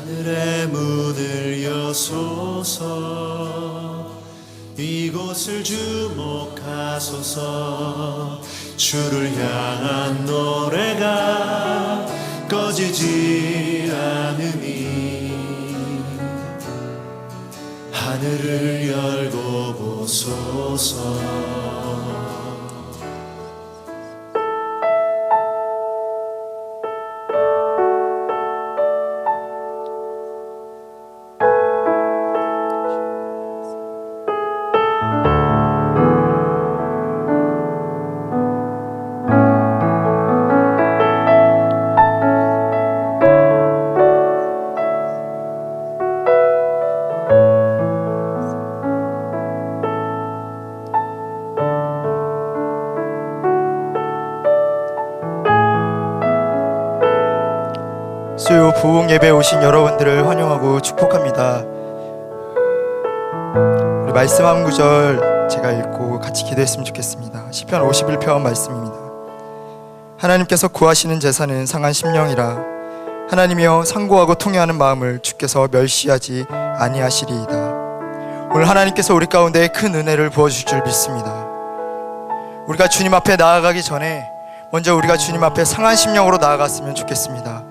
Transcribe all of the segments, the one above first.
하늘의 문을 여소서, 이곳을 주목하소서. 주를 향한 노래가 꺼지지 않으니 하늘을 열고 보소서. 수요 부흥 예배에 오신 여러분들을 환영하고 축복합니다. 우리 말씀 한 구절 제가 읽고 같이 기도했으면 좋겠습니다. 시편 51편 말씀입니다. 하나님께서 구하시는 제사는 상한 심령이라. 하나님이여 상고하고 통회하는 마음을 주께서 멸시하지 아니하시리이다. 오늘 하나님께서 우리 가운데 큰 은혜를 부어주실 줄 믿습니다. 우리가 주님 앞에 나아가기 전에 먼저 우리가 주님 앞에 상한 심령으로 나아갔으면 좋겠습니다.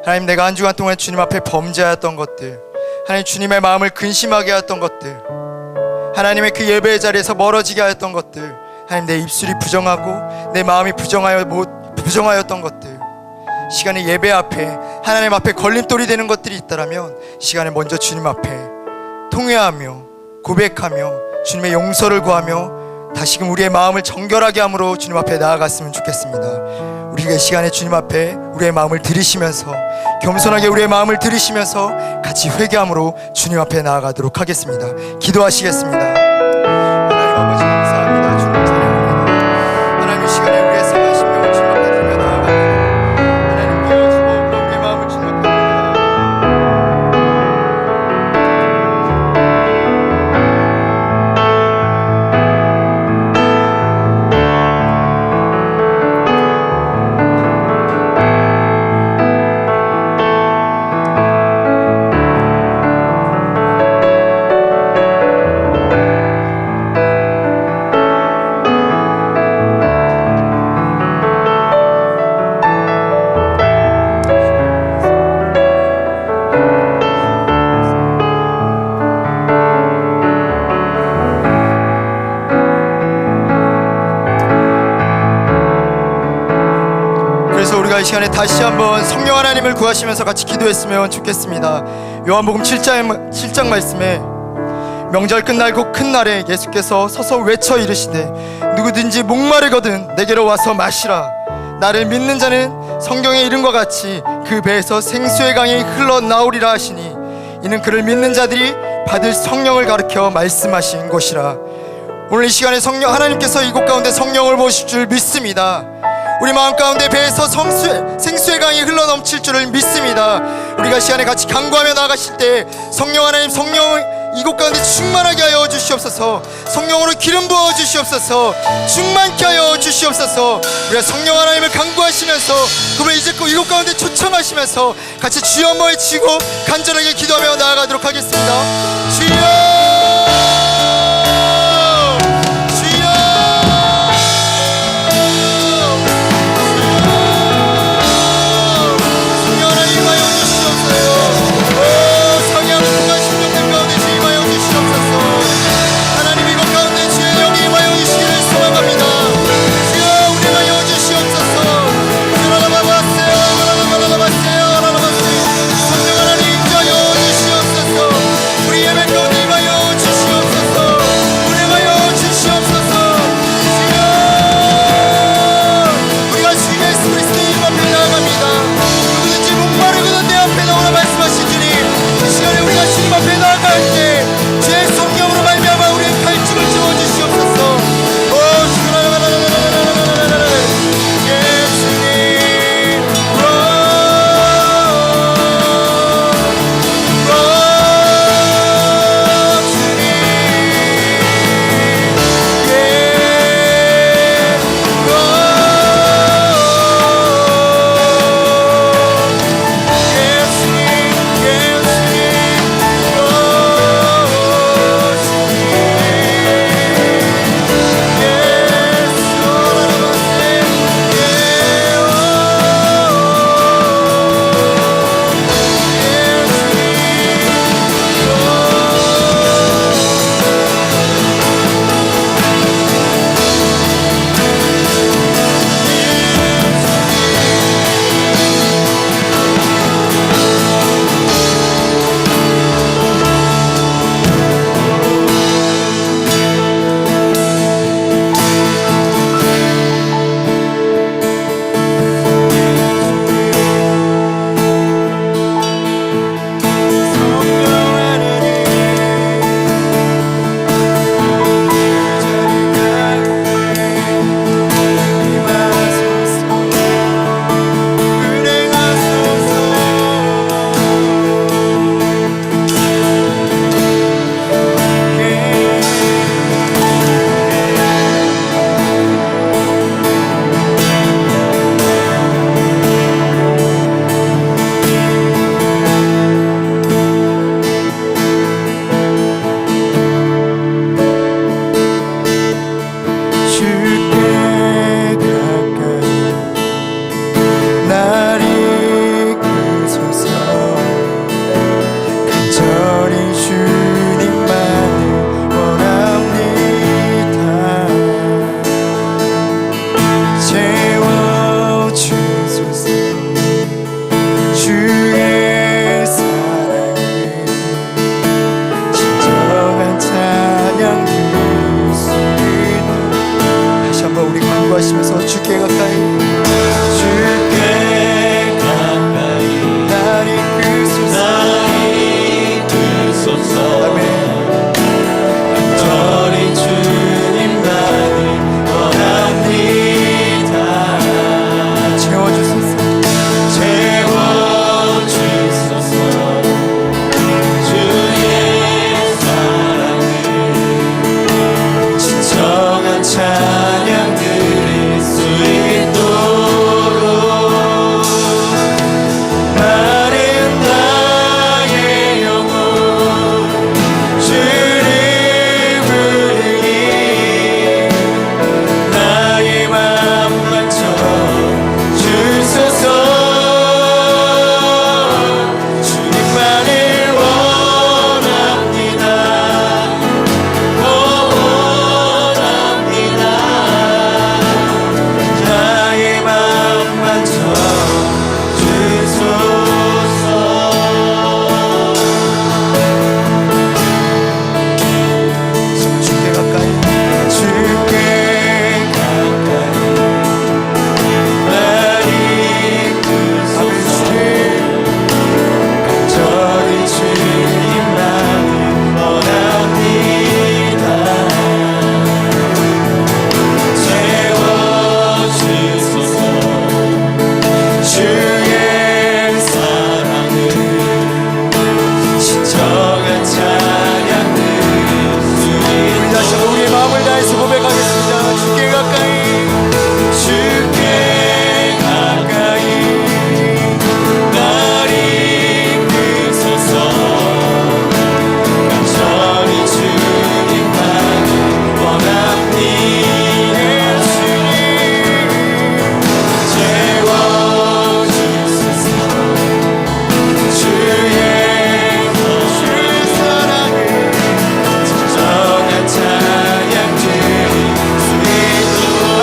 하나님, 내가 한 주간 동안 주님 앞에 범죄하였던 것들, 하나님 주님의 마음을 근심하게 하였던 것들, 하나님의 그 예배의 자리에서 멀어지게 하였던 것들, 하나님 내 입술이 부정하고 내 마음이 부정하였던 것들, 시간에 예배 앞에 하나님 앞에 걸림돌이 되는 것들이 있다라면 시간에 먼저 주님 앞에 통회하며 고백하며 주님의 용서를 구하며 다시금 우리의 마음을 정결하게 함으로 주님 앞에 나아갔으면 좋겠습니다. 우리가 이 시간에 주님 앞에 우리의 마음을 들이시면서, 겸손하게 우리의 마음을 들이시면서 같이 회개함으로 주님 앞에 나아가도록 하겠습니다. 기도하시겠습니다. 하나님 아버지 감사합니다. 주님 찬양합니다. 하나님 이 시간에 우리의 상한 심령을 주님 앞에 들며 나아갑니다. 하나님 깨워주고 우리의 마음을 주님 앞에 들며 이 시간에 다시 한번 성령 하나님을 구하시면서 같이 기도했으면 좋겠습니다. 요한복음 7장 말씀에 명절 끝날고 큰 날에 예수께서 서서 외쳐 이르시되 누구든지 목마르거든 내게로 와서 마시라. 나를 믿는 자는 성경에 이른 것 같이 그 배에서 생수의 강이 흘러나오리라 하시니 이는 그를 믿는 자들이 받을 성령을 가르쳐 말씀하신 것이라. 오늘 이 시간에 성령 하나님께서 이곳 가운데 성령을 보실 줄 믿습니다. 우리 마음 가운데 배에서 생수의 강이 흘러넘칠 줄을 믿습니다. 우리가 시간에 같이 간구하며 나아가실 때 성령 하나님, 성령을 이곳 가운데 충만하게 하여 주시옵소서. 성령으로 기름 부어 주시옵소서. 충만케 하여 주시옵소서. 우리가 성령 하나님을 간구하시면서 그분을 이제 이곳 가운데 초청하시면서 같이 주여 한번 외치고 간절하게 기도하며 나아가도록 하겠습니다. 주여! 우리 예배 가운데 임하여 찬양 드릴 수 있도록 마른 나의 영혼 주를 부르니 나의 맘만 쳐 주소서 주님만을 원합니다 원합니다 나의 맘만 쳐 주소서 주께 가까이 주께 가까이 날 이끄소서 간절히 주님만을 원합니다 채워주소서 주의 사랑을 신청한 찬양들 우리 다시 한번 우리의 마음을 다해서 고백하겠습니다. 주께 가까이 주께 가까이 날 이끄소서 간절히 주님만을 원합니다 주님 채워주소서 주의 사랑을 진정한 찬양 드릴 수 있도록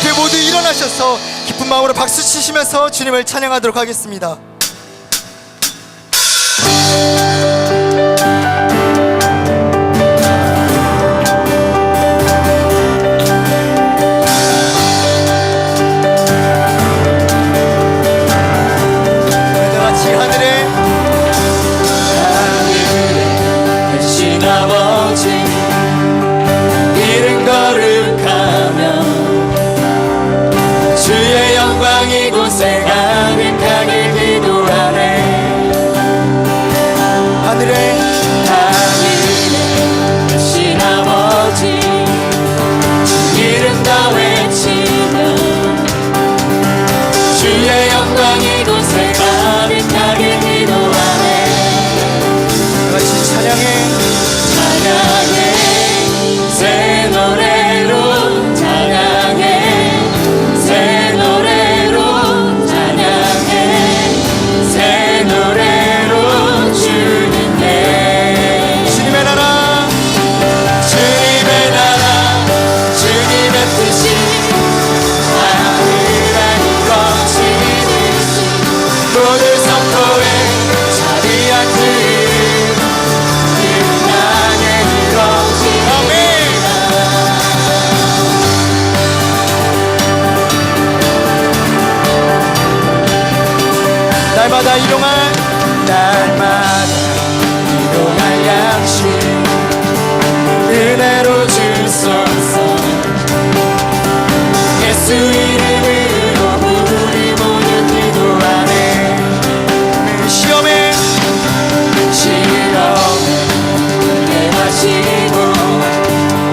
앞에 모두 일어나셔서 기쁜 마음으로 박수 치시면서 주님을 찬양하도록 하겠습니다. 같이 하늘에 대신 아버지 이름 거룩하며 주의 영광 이곳에 가득하길 기도하네. 하늘에 대신 아버지 이름 다 외치며 주의 영광 이곳에 가득하길 기도하네. 같이 찬양해 새 노래로 찬양해 새 노래로 찬양해 새 노래로 주님께 주님의 나라 주님의 나라 주님의 뜻이 하늘에 이루어지듯이 모든 성도에 자비한 그 날마다 일용할 양식 은혜로 주소서. 예수 이름으로 우리 모두 기도하네. 시험에 내마시고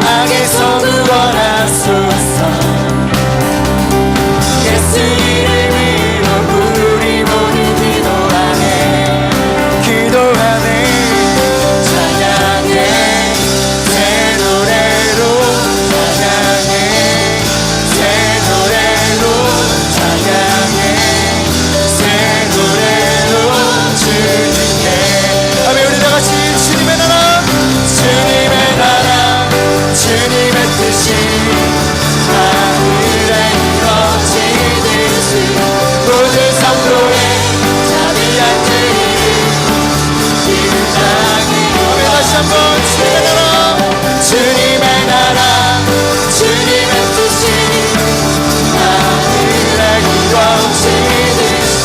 악에서 구원하소서. 예수 이름으로 우리 모두 기도하네. 찬양해 새 노래로 찬양해 새 노래로 찬양해 새 노래로 주님께. 아멘. 우리 다 같이 주님의 나라 주님의 나라 주님의 뜻이 하늘에 이루어지듯이 모든 성도의 자비한 주님 이름 향해. 아멘. 다시 한번 주님의 나라 주님의 나라 주님의 뜻이 하늘에 이루어지듯이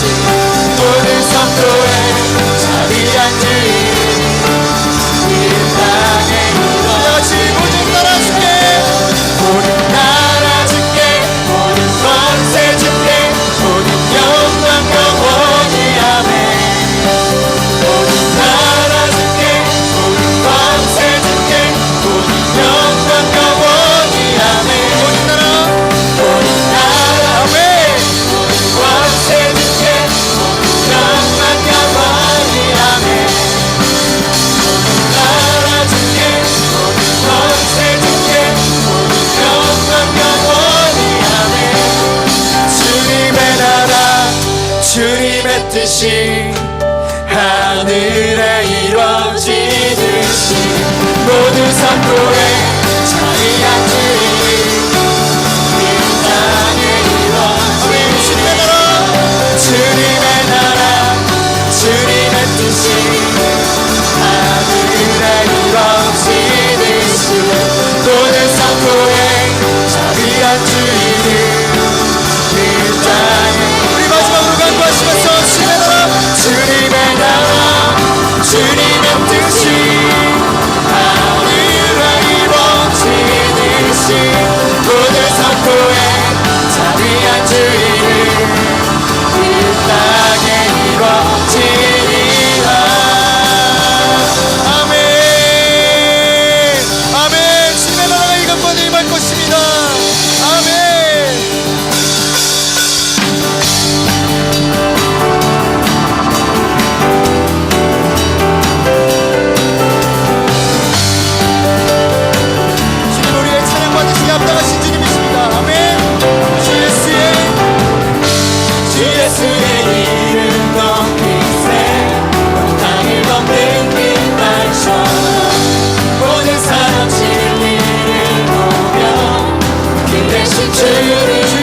모든 성도의 자비한 주님 이름 향해. 다 같이 모든 나라 주께 모든 나라 주께 모든 권세 주께 모든 영광 영원히 아멘. 모든 나라 주께 모든 권세 주께 모든 영광 영원히 아멘. 모든 나라 모든 나라 아멘. 모든 권세 주께 모든 영광 영원히 아멘. 모든 나라 주께 모든 권세 주께 모든 영광 영원히 아멘. 주님의 나라 주님의 뜻이 하늘에 이루어지듯이 모든 성도의 자비한 주님 이 땅에 이루어지듯이 주님의 나라 주님의 나라 주님의 뜻이 하늘에 이루어지듯이 모든 성도의 자비한 주님 이 땅에. 우리 마지막으로 간구하시면서 주님의 나라 주님의 나라 주님의 뜻이 하늘에 이루어지듯이 모든 성도의 자비한 주님 이 땅에 이루어지리라. 아멘. 아멘. 주님의 나라가 이 가운데 임할 것입니다. 아멘. 주님 우리의 찬양 받으시기 앞당하신 주님이십니다. 아멘. 주 예수의 이름 높이세 땅을 덮는 빛발처럼 모든 사람 진리를 보며 그 대신 주를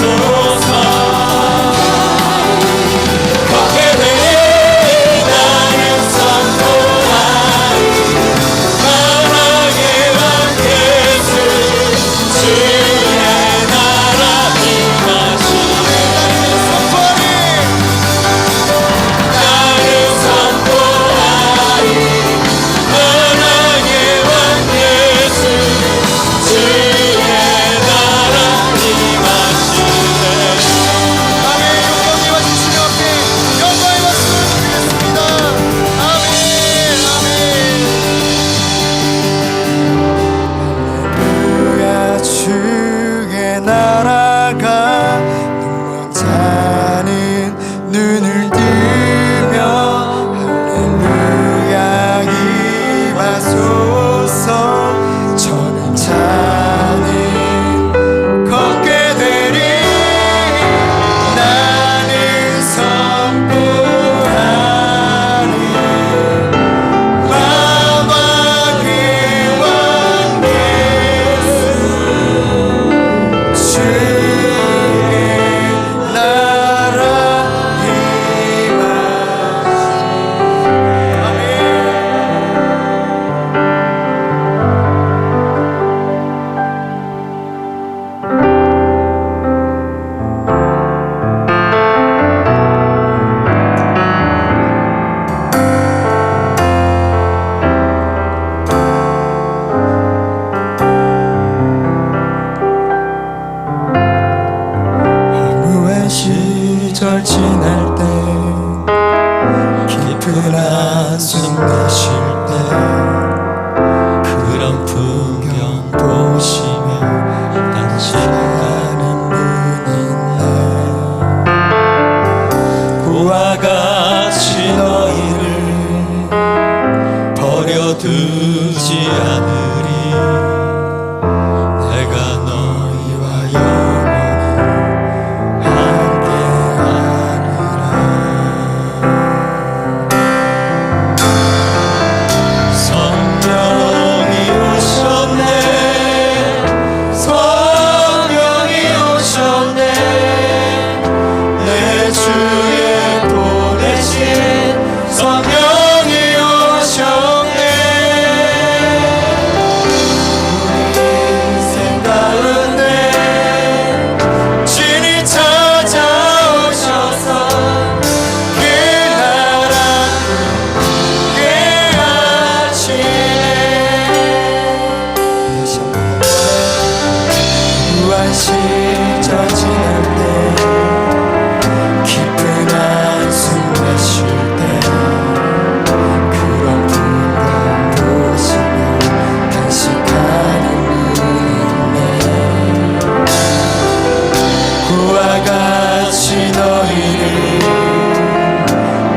하소서. 걷게 되니 나는 선포하리. 사랑의 왕 예수 주의 나라 임하시네. 나는 선포하리. 사랑의 왕 예수 주의 나라 임하시네. 아멘. 영광이 와신 주님 앞에 영광의 박수를 드리겠습니다. 아멘. 아멘. 할렐루야. 주의 나라가 눈먼 자는 눈을 뜨며 할렐루야 임하소서. 저는 자는 걷게 되리. 나는 선포하리. 만왕의 왕 예수 주의 나라 임하시네. 아멘. 허무한 시절 지날 때 깊은 한숨 내쉴 때 그런 풍경 보시며 단식하는 분이 있네. 그와 같이 너희를 버려두지 않으리. 내가 너희와 영원히 함께하리라. 성령이 오셨네. 성령이 오셨네. 내 주에 보내신 성령이 오셨네. 우리 인생 가운데 진히 찾아오셔서 그 나라 무한 시절 지날 때 깊은 한숨 내쉴 때 그런 풍경 보시며 단식하는 눈이네. 그와 같이 너희를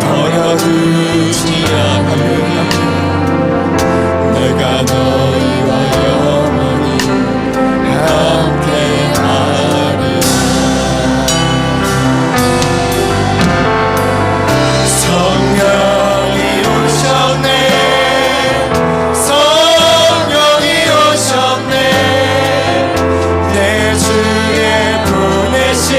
버려두지 않으리. 내가 너희와 영원히 함께하리. 성령이 오셨네. 성령이 오셨네. 내 주에 보내신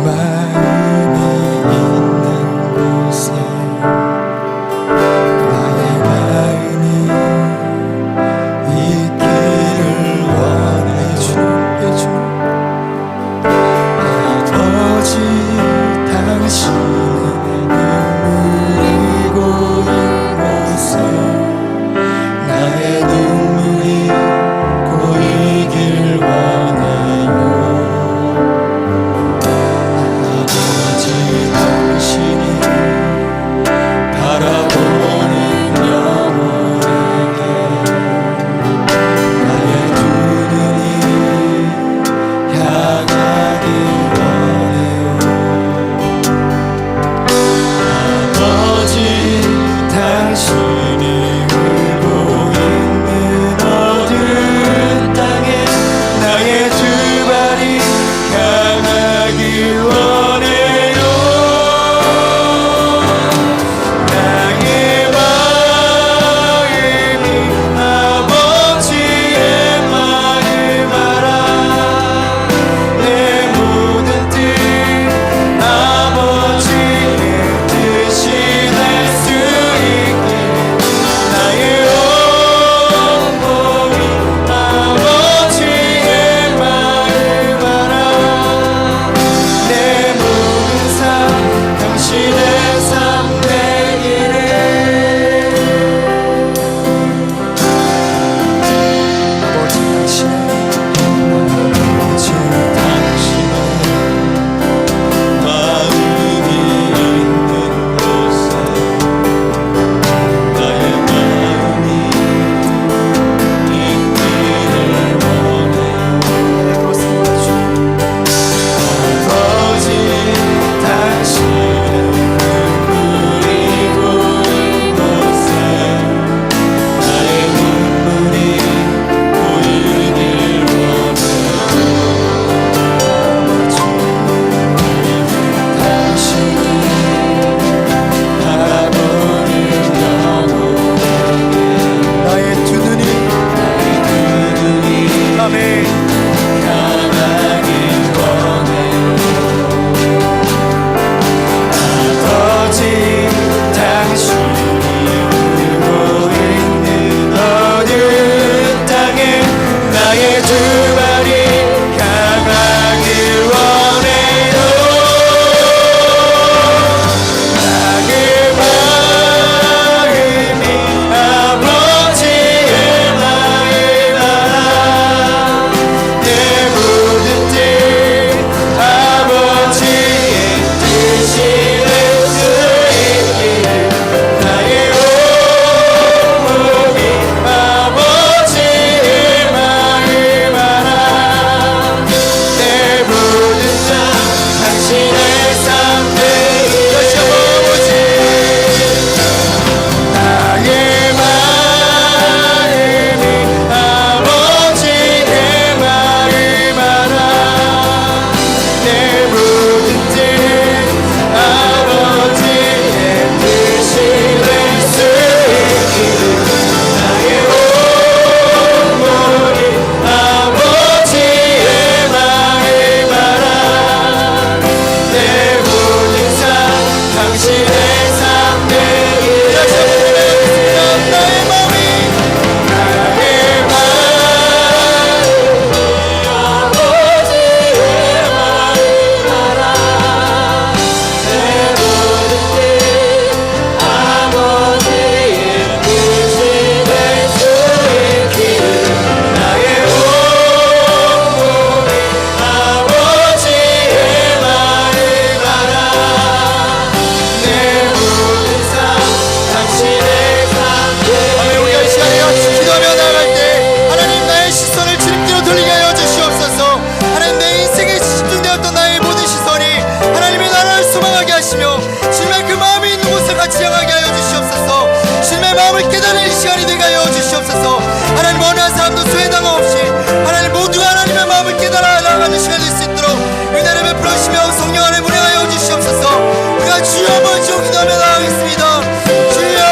마음이 있는 곳에 나의 마음이 있기를 원해. 주님께 주 아버지 당신의 눈물이 고인 곳에 나의 눈물이 고이길 원해요. 아버지 당신이 바라보는 영혼에게 나의 두 눈이 향하길 원해요. 아버지 당신이 울고 있는 어두운 땅에 나의 두 발이 향하길 원해요. 나의 마음이 아버지의 마음 알아. 내 모든 뜻 아버지의 뜻이 될 수 있게 나의 온몸이 아버지의 마음 알아. 내 모든 삶 당신의 삶 되기를. 아버지 당신의 마음이 있는 곳에 나의 마음이 있기를 원해요. 아버지 당신의 눈물이 고인 곳에 나의 눈물이 고이길 원해요. 당신이 바라보는 영혼에게 나의 두 눈이 아멘. 향하길 원해요. 아버지 당신이 울고 있는 어두운 땅에 나의 두 발이 향하길 원해요. 나의 마음이 아버지의 마음 알아. 내 모든 뜻 아버지의 뜻이 될 수 있기를 나의 온몸이 아버지의 마음 알아. 내 모든 삶 당신의 삶 되기를. 나의 마음이 아버지의 마음 알아. 내 모든 뜻 아버지의 뜻이 될 수 있기를 나의 온몸이 아버지의 마음 알아. 내 모든 삶 당신의 삶 되기를. 나의 마음이 아버지의 마음 알아. 내 모든 뜻 아버지의 뜻이 될 수 있기를 나의 온몸이 아버지의 마음 알아. 내 모든 삶 당신의 삶 되기를. 우리가 이 시간에 같이 기도하며 나아갈 때 하나님 나의 시선을 주님께로 돌리게 하여 주시옵소서. 하나님 내 인생에 집중되었던 나의 모든 시선이 하나님의 나라를 소망하게 하시며 주님의 그 마음이 있는 곳을 같이 향하게 하여 주시옵소서. 주님의 마음을 깨달은 이 시간이 되게 하여 주시옵소서. 하나님 어느 한 사람도 소외당함 없이 하나님 모두가 하나님의 마음을 깨달아 나아가는 시간이 될 수 있도록 은혜를 베풀어 주시며 성령 안에 운행하여 주시옵소서. 우리가 주여 한번 기도하며 나아가겠습니다. 주여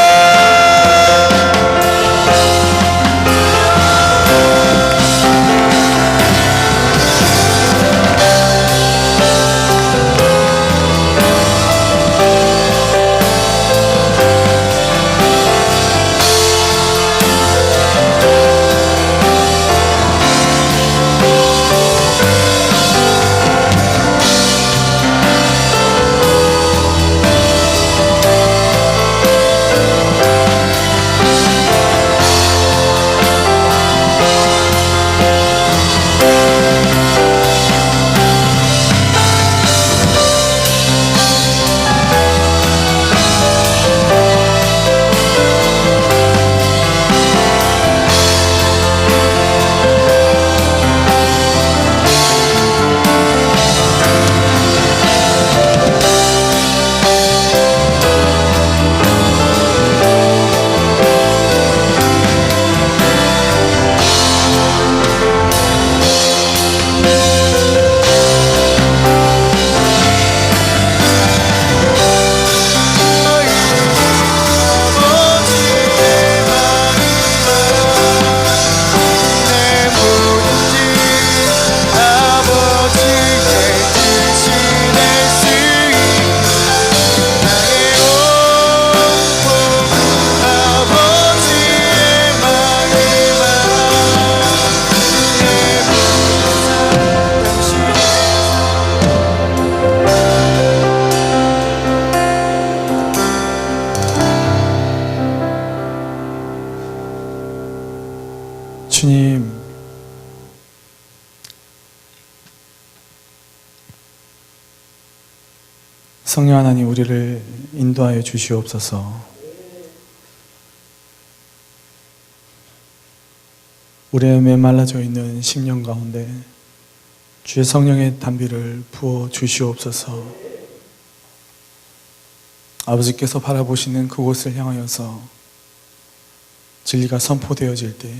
성령 하나님, 우리를 인도하여 주시옵소서. 우리의 메말라져 있는 심령 가운데 주의 성령의 단비를 부어 주시옵소서. 아버지께서 바라보시는 그곳을 향하여서 진리가 선포되어질 때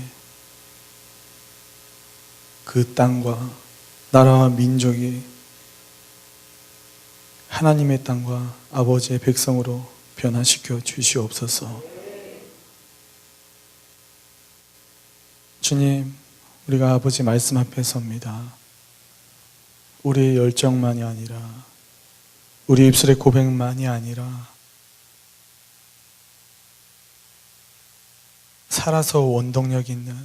그 땅과 나라와 민족이 하나님의 땅과 아버지의 백성으로 변화시켜 주시옵소서. 주님, 우리가 아버지 말씀 앞에 섭니다. 우리의 열정만이 아니라, 우리 입술의 고백만이 아니라 살아서 원동력 있는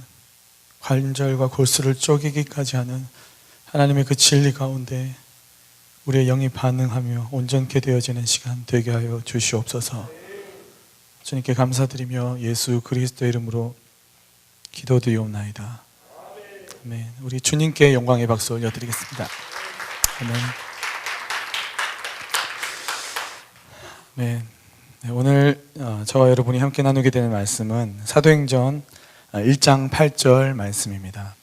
관절과 골수를 쪼개기까지 하는 하나님의 그 진리 가운데 우리의 영이 반응하며 온전케 되어지는 시간 되게 하여 주시옵소서. 주님께 감사드리며 예수 그리스도의 이름으로 기도드리옵나이다. 아멘. 우리 주님께 영광의 박수 올려드리겠습니다. 아멘. 아멘. 네, 오늘 저와 여러분이 함께 나누게 되는 말씀은 사도행전 1장 8절 말씀입니다.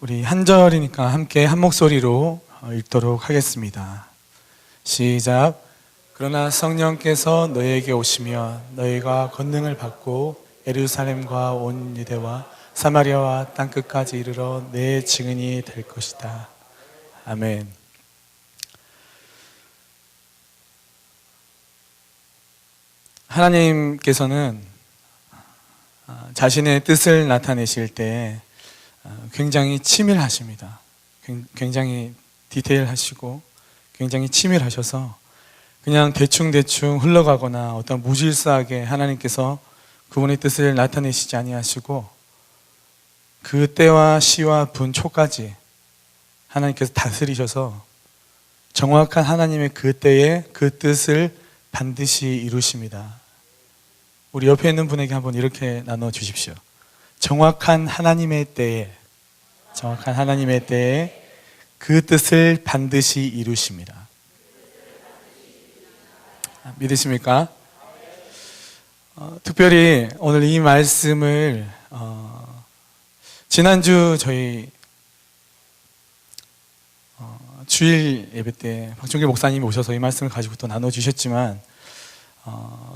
우리 한 절이니까 함께 한 목소리로 읽도록 하겠습니다. 시작. 그러나 성령께서 너희에게 오시면 너희가 권능을 받고 예루살렘과 온 유대와 사마리아와 땅끝까지 이르러 내 증인이 될 것이다. 아멘. 하나님께서는 자신의 뜻을 나타내실 때 굉장히 치밀하십니다. 굉장히 디테일하시고 굉장히 치밀하셔서 그냥 대충대충 흘러가거나 어떤 무질서하게 하나님께서 그분의 뜻을 나타내시지 아니하시고 그 때와 시와 분초까지 하나님께서 다스리셔서 정확한 하나님의 그 때에 그 뜻을 반드시 이루십니다. 우리 옆에 있는 분에게 한번 이렇게 나눠 주십시오. 정확한 하나님의 때에 그 뜻을 반드시 이루십니다. 믿으십니까? 특별히 오늘 이 말씀을 지난주 저희 주일 예배 때 박종길 목사님이 오셔서 이 말씀을 가지고 또 나눠주셨지만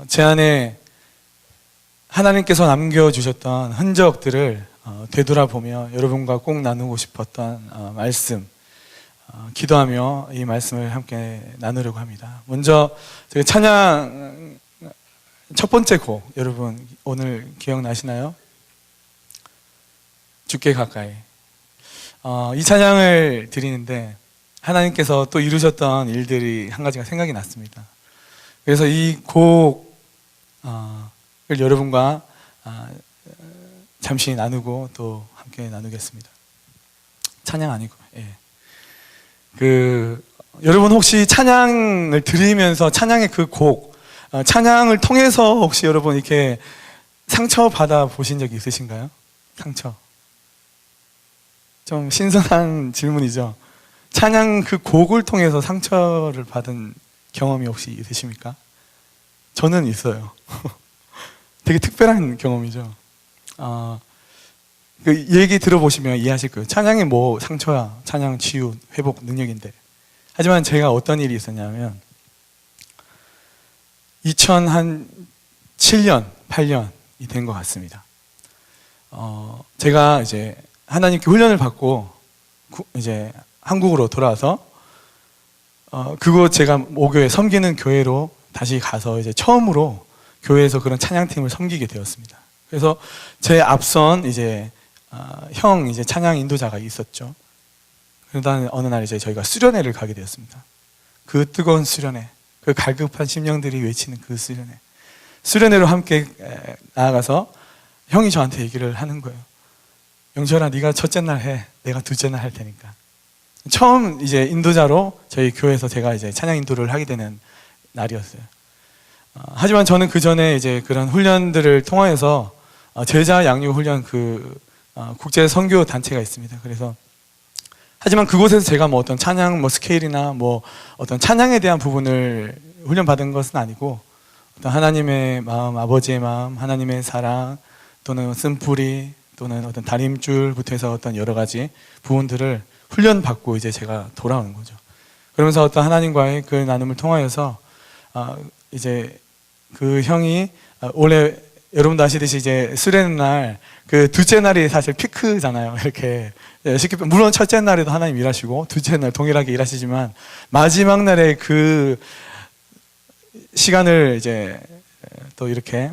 제 안에 하나님께서 남겨주셨던 흔적들을 되돌아보며 여러분과 꼭 나누고 싶었던 말씀, 기도하며 이 말씀을 함께 나누려고 합니다. 먼저 저희 찬양 첫 번째 곡, 여러분 오늘 기억나시나요? 주께 가까이. 이 찬양을 드리는데 하나님께서 또 이루셨던 일들이 한 가지가 생각이 났습니다. 그래서 이 곡을 여러분과 잠시 나누고 또 함께 나누겠습니다. 찬양 아니고, 여러분 혹시 찬양을 들으면서 찬양의 그 곡, 찬양을 통해서 혹시 여러분 이렇게 상처 받아 보신 적이 있으신가요? 상처. 좀 신선한 질문이죠. 찬양 그 곡을 통해서 상처를 받은 경험이 혹시 있으십니까? 저는 있어요. 되게 특별한 경험이죠. 그 얘기 들어보시면 이해하실 거예요. 찬양이 뭐 상처야, 찬양 치유, 회복 능력인데. 하지만 제가 어떤 일이 있었냐면 2007년, 8년이 된 것 같습니다. 제가 이제 하나님께 훈련을 받고 이제 한국으로 돌아와서 그곳 제가 모교에 섬기는 교회로 다시 가서 이제 처음으로 교회에서 그런 찬양팀을 섬기게 되었습니다. 그래서 제 앞선 이제 형 이제 찬양 인도자가 있었죠. 그러다 어느 날 이제 저희가 수련회를 가게 되었습니다. 그 뜨거운 수련회, 그 갈급한 심령들이 외치는 그 수련회로 함께 나아가서 형이 저한테 얘기를 하는 거예요. 영철아, 네가 첫째 날 해, 내가 둘째 날 할 테니까. 처음 이제 인도자로 저희 교회에서 제가 이제 찬양 인도를 하게 되는 날이었어요. 하지만 저는 그 전에 이제 그런 훈련들을 통하여서 제자 양육 훈련 국제 선교 단체가 있습니다. 그래서 하지만 그곳에서 제가 뭐 어떤 찬양 뭐 스케일이나 뭐 어떤 찬양에 대한 부분을 훈련받은 것은 아니고 어떤 하나님의 마음, 아버지의 마음, 하나님의 사랑 또는 쓴뿌리 또는 어떤 다림줄부터 해서 어떤 여러 가지 부분들을 훈련받고 이제 제가 돌아오는 거죠. 그러면서 어떤 하나님과의 그 나눔을 통하여서 이제 그 형이 원래 여러분도 아시듯이 이제 수련의 날 그 둘째 날이 사실 피크잖아요. 이렇게 쉽게 물론 첫째 날에도 하나님 일하시고 둘째 날 동일하게 일하시지만 마지막 날에 그 시간을 이제 또 이렇게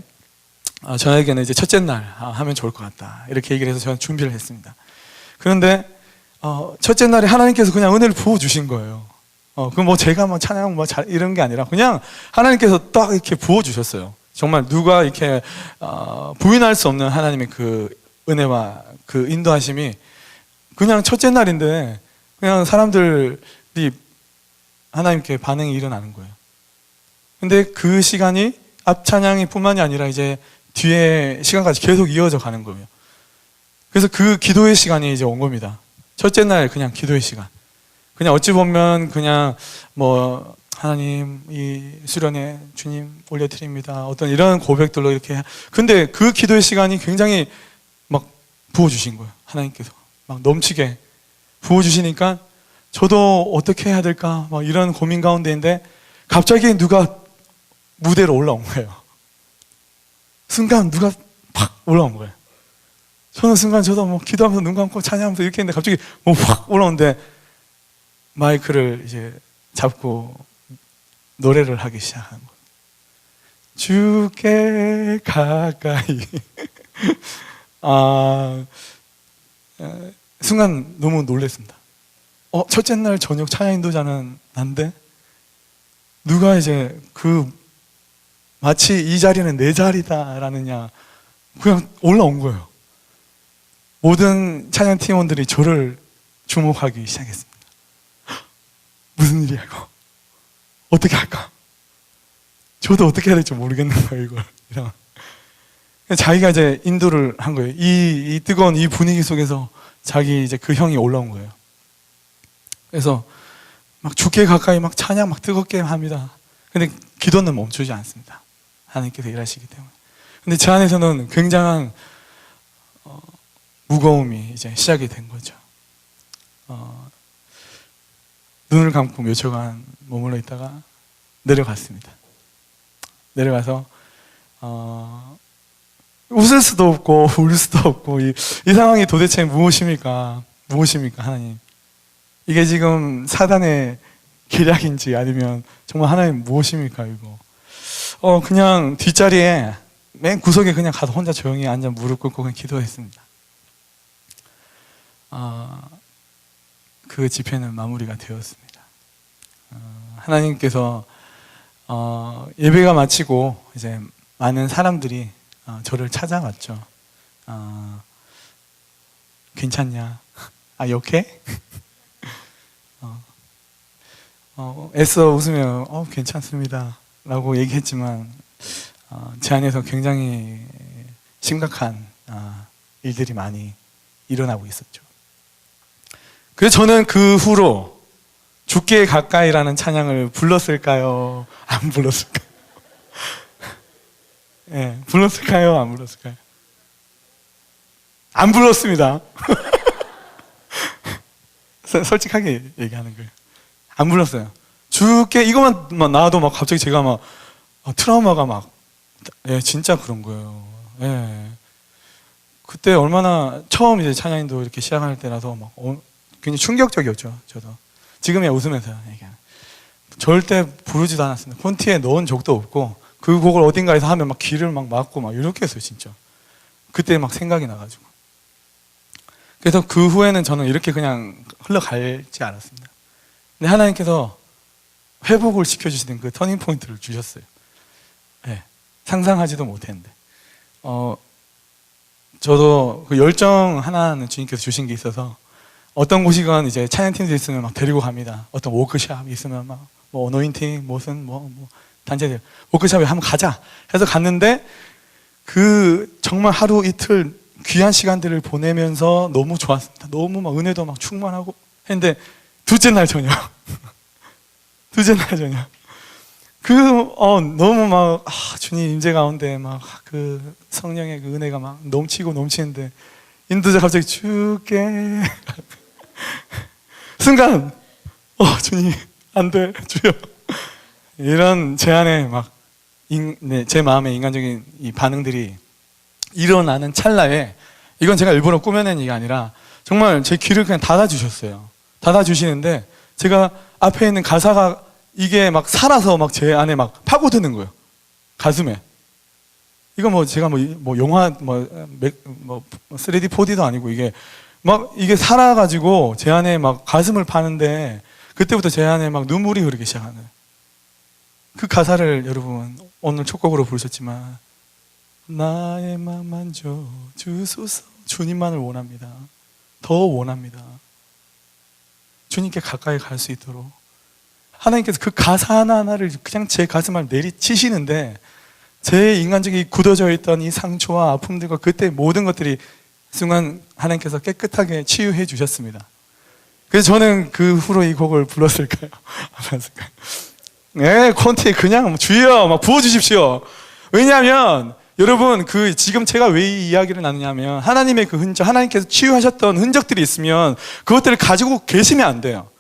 저에게는 이제 첫째 날 하면 좋을 것 같다 이렇게 얘기를 해서 저는 준비를 했습니다. 그런데 첫째 날에 하나님께서 그냥 은혜를 부어 주신 거예요. 그 뭐 제가 뭐 찬양 뭐 잘 이런 게 아니라 그냥 하나님께서 딱 이렇게 부어 주셨어요. 정말 누가 이렇게 부인할 수 없는 하나님의 그 은혜와 그 인도하심이 그냥 첫째 날인데 그냥 사람들이 하나님께 반응이 일어나는 거예요. 근데 그 시간이 앞 찬양이 뿐만이 아니라 이제 뒤에 시간까지 계속 이어져 가는 거예요. 그래서 그 기도의 시간이 이제 온 겁니다. 첫째 날 그냥 기도의 시간. 그냥 어찌 보면 그냥 뭐 하나님 이 수련회 주님 올려드립니다. 어떤 이런 고백들로 이렇게. 근데 그 기도의 시간이 굉장히 막 부어주신 거예요. 하나님께서 막 넘치게 부어주시니까 저도 어떻게 해야 될까 막 이런 고민 가운데인데 갑자기 누가 무대로 올라온 거예요. 순간 누가 팍 올라온 거예요. 저는 순간 저도 뭐 기도하면서 눈 감고 찬양하면서 이렇게 했는데 갑자기 뭐 확 올라오는데 마이크를 이제 잡고 노래를 하기 시작한 거예요. 주께 가까이. 순간 너무 놀랐습니다. 첫째 날 저녁 찬양 인도자는 난데 누가 이제 그 마치 이 자리는 내 자리다라느냐 그냥 올라온 거예요. 모든 찬양 팀원들이 저를 주목하기 시작했습니다. 무슨 일이야 이거? 어떻게 할까? 저도 어떻게 해야 될지 모르겠는 거예요 이걸. 자기가 이제 인도를 한 거예요. 이 뜨거운 이 분위기 속에서 자기 이제 그 형이 올라온 거예요. 그래서 막 죽게 가까이 막 찬양 막 뜨겁게 합니다. 근데 기도는 멈추지 않습니다. 하나님께서 일하시기 때문에. 근데 제 안에서는 굉장한 무거움이 이제 시작이 된 거죠. 눈을 감고 몇 초간 머물러 있다가 내려갔습니다. 내려가서 웃을 수도 없고 울 수도 없고 이 상황이 도대체 무엇입니까? 무엇입니까 하나님? 이게 지금 사단의 계략인지 아니면 정말 하나님 무엇입니까 이거? 그냥 뒷자리에 맨 구석에 그냥 가서 혼자 조용히 앉아 무릎 꿇고 그냥 기도했습니다. 그 집회는 마무리가 되었습니다. 하나님께서 예배가 마치고 이제 많은 사람들이 저를 찾아왔죠. 괜찮냐? 이렇게? 애써 웃으며 괜찮습니다 라고 얘기했지만 제 안에서 굉장히 심각한 일들이 많이 일어나고 있었죠. 그래서 저는 그 후로 죽게 가까이라는 찬양을 불렀을까요? 안 불렀을까요? 네, 불렀을까요? 안 불렀을까요? 안 불렀습니다. 솔직하게 얘기하는 거예요. 안 불렀어요. 죽게 이것만 나와도 막 갑자기 제가 막 트라우마가 막 진짜 그런 거예요. 그때 얼마나 처음 이제 찬양인도 이렇게 시작할 때라서 막 굉장히 충격적이었죠. 저도 지금이야 웃으면서 얘기하는. 절대 부르지도 않았습니다. 콘티에 넣은 적도 없고 그 곡을 어딘가에서 하면 막 귀를 막 막고 막 이렇게 했어요 진짜. 그때 막 생각이 나가지고. 그래서 그 후에는 저는 이렇게 그냥 흘러갈지 않았습니다. 근데 하나님께서 회복을 시켜주시는 그 터닝 포인트를 주셨어요. 상상하지도 못했는데. 저도 그 열정 하나는 주님께서 주신 게 있어서 어떤 곳이건 이제 찬양팀도 있으면 막 데리고 갑니다. 어떤 워크샵이 있으면 막 뭐 어노인팅 무슨 뭐 단체들 워크샵에 한번 가자 해서 갔는데 그 정말 하루 이틀 귀한 시간들을 보내면서 너무 좋았습니다. 너무 막 은혜도 막 충만하고 했는데 둘째 날 저녁 둘째 날 저녁 너무 막 주님 임재 가운데 막 그 성령의 그 은혜가 막 넘치고 넘치는데 인도자 갑자기 주께 순간 주님 안 돼 주여 이런 제 안에 막 제 마음의 인간적인 이 반응들이 일어나는 찰나에 이건 제가 일부러 꾸며낸 얘기가 아니라 정말 제 귀를 그냥 닫아주셨어요. 닫아주시는데 제가 앞에 있는 가사가 이게 막 살아서 막 제 안에 막 파고드는 거예요. 가슴에. 이거 뭐 제가 뭐 영화 3D 4D도 아니고 이게 막 이게 살아가지고 제 안에 막 가슴을 파는데 그때부터 제 안에 막 눈물이 흐르기 시작하는 그 가사를 여러분 오늘 첫 곡으로 부르셨지만 나의 맘 만져 주소서 주님만을 원합니다. 더 원합니다. 주님께 가까이 갈 수 있도록 하나님께서 그 가사 하나하나를 그냥 제 가슴을 내리치시는데 제 인간적인 굳어져 있던 이 상처와 아픔들과 그때 모든 것들이 순간 하나님께서 깨끗하게 치유해 주셨습니다. 그래서 저는 그 후로 이 곡을 불렀을까요? 네, 콘티 그냥 주여 막 부어주십시오. 왜냐하면 여러분 지금 제가 왜 이 이야기를 나누냐면 하나님의 그 흔적, 하나님께서 치유하셨던 흔적들이 있으면 그것들을 가지고 계시면 안 돼요.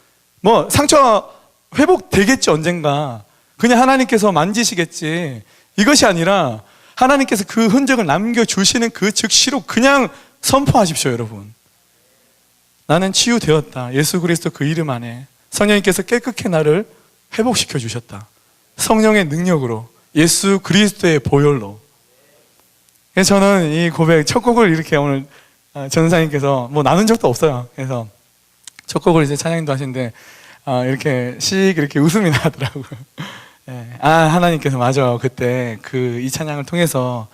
뭐 상처 회복되겠지 언젠가. 그냥 하나님께서 만지시겠지. 이것이 아니라 하나님께서 그 흔적을 남겨주시는 그 즉시로 그냥 선포하십시오, 여러분. 나는 치유되었다. 예수 그리스도 그 이름 안에 성령님께서 깨끗게 나를 회복시켜 주셨다. 성령의 능력으로, 예수 그리스도의 보혈로. 그래서 저는 이 고백, 첫 곡을 이렇게 오늘 전사님께서 뭐 나눈 적도 없어요. 그래서 첫 곡을 이제 찬양도 하시는데 이렇게 이렇게 웃음이 나더라고요. 네. 하나님께서 맞아. 그때 이 찬양을 통해서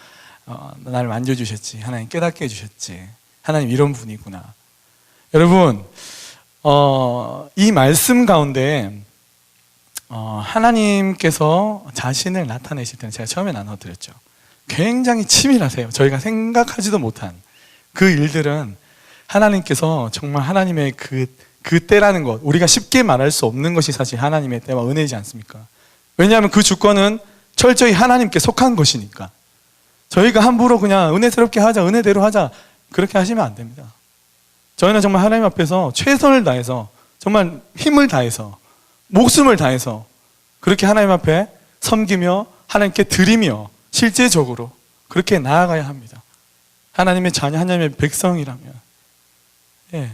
나를 만져주셨지. 하나님 깨닫게 해주셨지. 하나님 이런 분이구나. 여러분, 이 말씀 가운데 하나님께서 자신을 나타내실 때는 제가 처음에 나눠드렸죠. 굉장히 치밀하세요. 저희가 생각하지도 못한 그 일들은 하나님께서 정말 하나님의 그 때라는 것, 우리가 쉽게 말할 수 없는 것이 사실 하나님의 때와 은혜이지 않습니까? 왜냐하면 그 주권은 철저히 하나님께 속한 것이니까. 저희가 함부로 그냥 은혜스럽게 하자, 은혜대로 하자, 그렇게 하시면 안 됩니다. 저희는 정말 하나님 앞에서 최선을 다해서, 정말 힘을 다해서, 목숨을 다해서 그렇게 하나님 앞에 섬기며 하나님께 드리며 실제적으로 그렇게 나아가야 합니다. 하나님의 자녀, 하나님의 백성이라면. 예.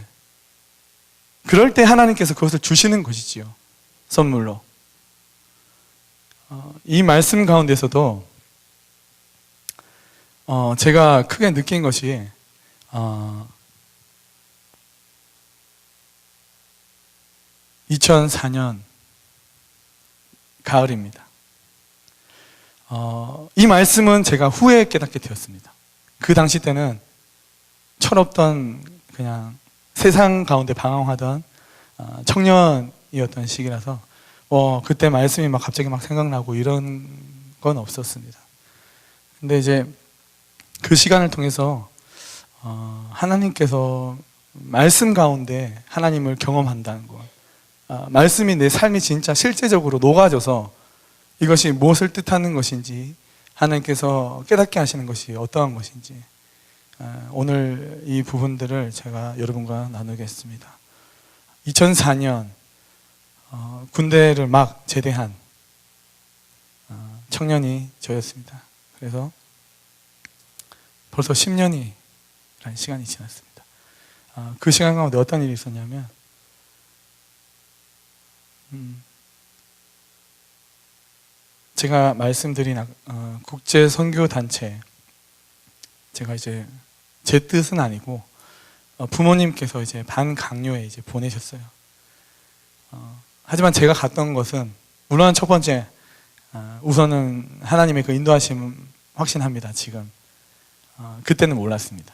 그럴 때 하나님께서 그것을 주시는 것이지요. 선물로. 이 말씀 가운데서도 제가 크게 느낀 것이 2004년 가을입니다. 이 말씀은 제가 후에 깨닫게 되었습니다. 그 당시 때는 철없던 그냥 세상 가운데 방황하던 청년이었던 시기라서 그때 말씀이 막 갑자기 막 생각나고 이런 건 없었습니다. 근데 이제 그 시간을 통해서 하나님께서 말씀 가운데 하나님을 경험한다는 것, 말씀이 내 삶이 진짜 실제적으로 녹아져서 이것이 무엇을 뜻하는 것인지, 하나님께서 깨닫게 하시는 것이 어떠한 것인지, 오늘 이 부분들을 제가 여러분과 나누겠습니다. 2004년 군대를 막 제대한 청년이 저였습니다. 그래서 벌써 10년이라는 시간이 지났습니다. 그 시간 가운데 어떤 일이 있었냐면 제가 말씀드린 국제 선교 단체, 제가 이제 제 뜻은 아니고 부모님께서 이제 반강요에 이제 보내셨어요. 하지만 제가 갔던 것은 물론 첫 번째 우선은 하나님의 그 인도하심은 확신합니다. 지금 그때는 몰랐습니다.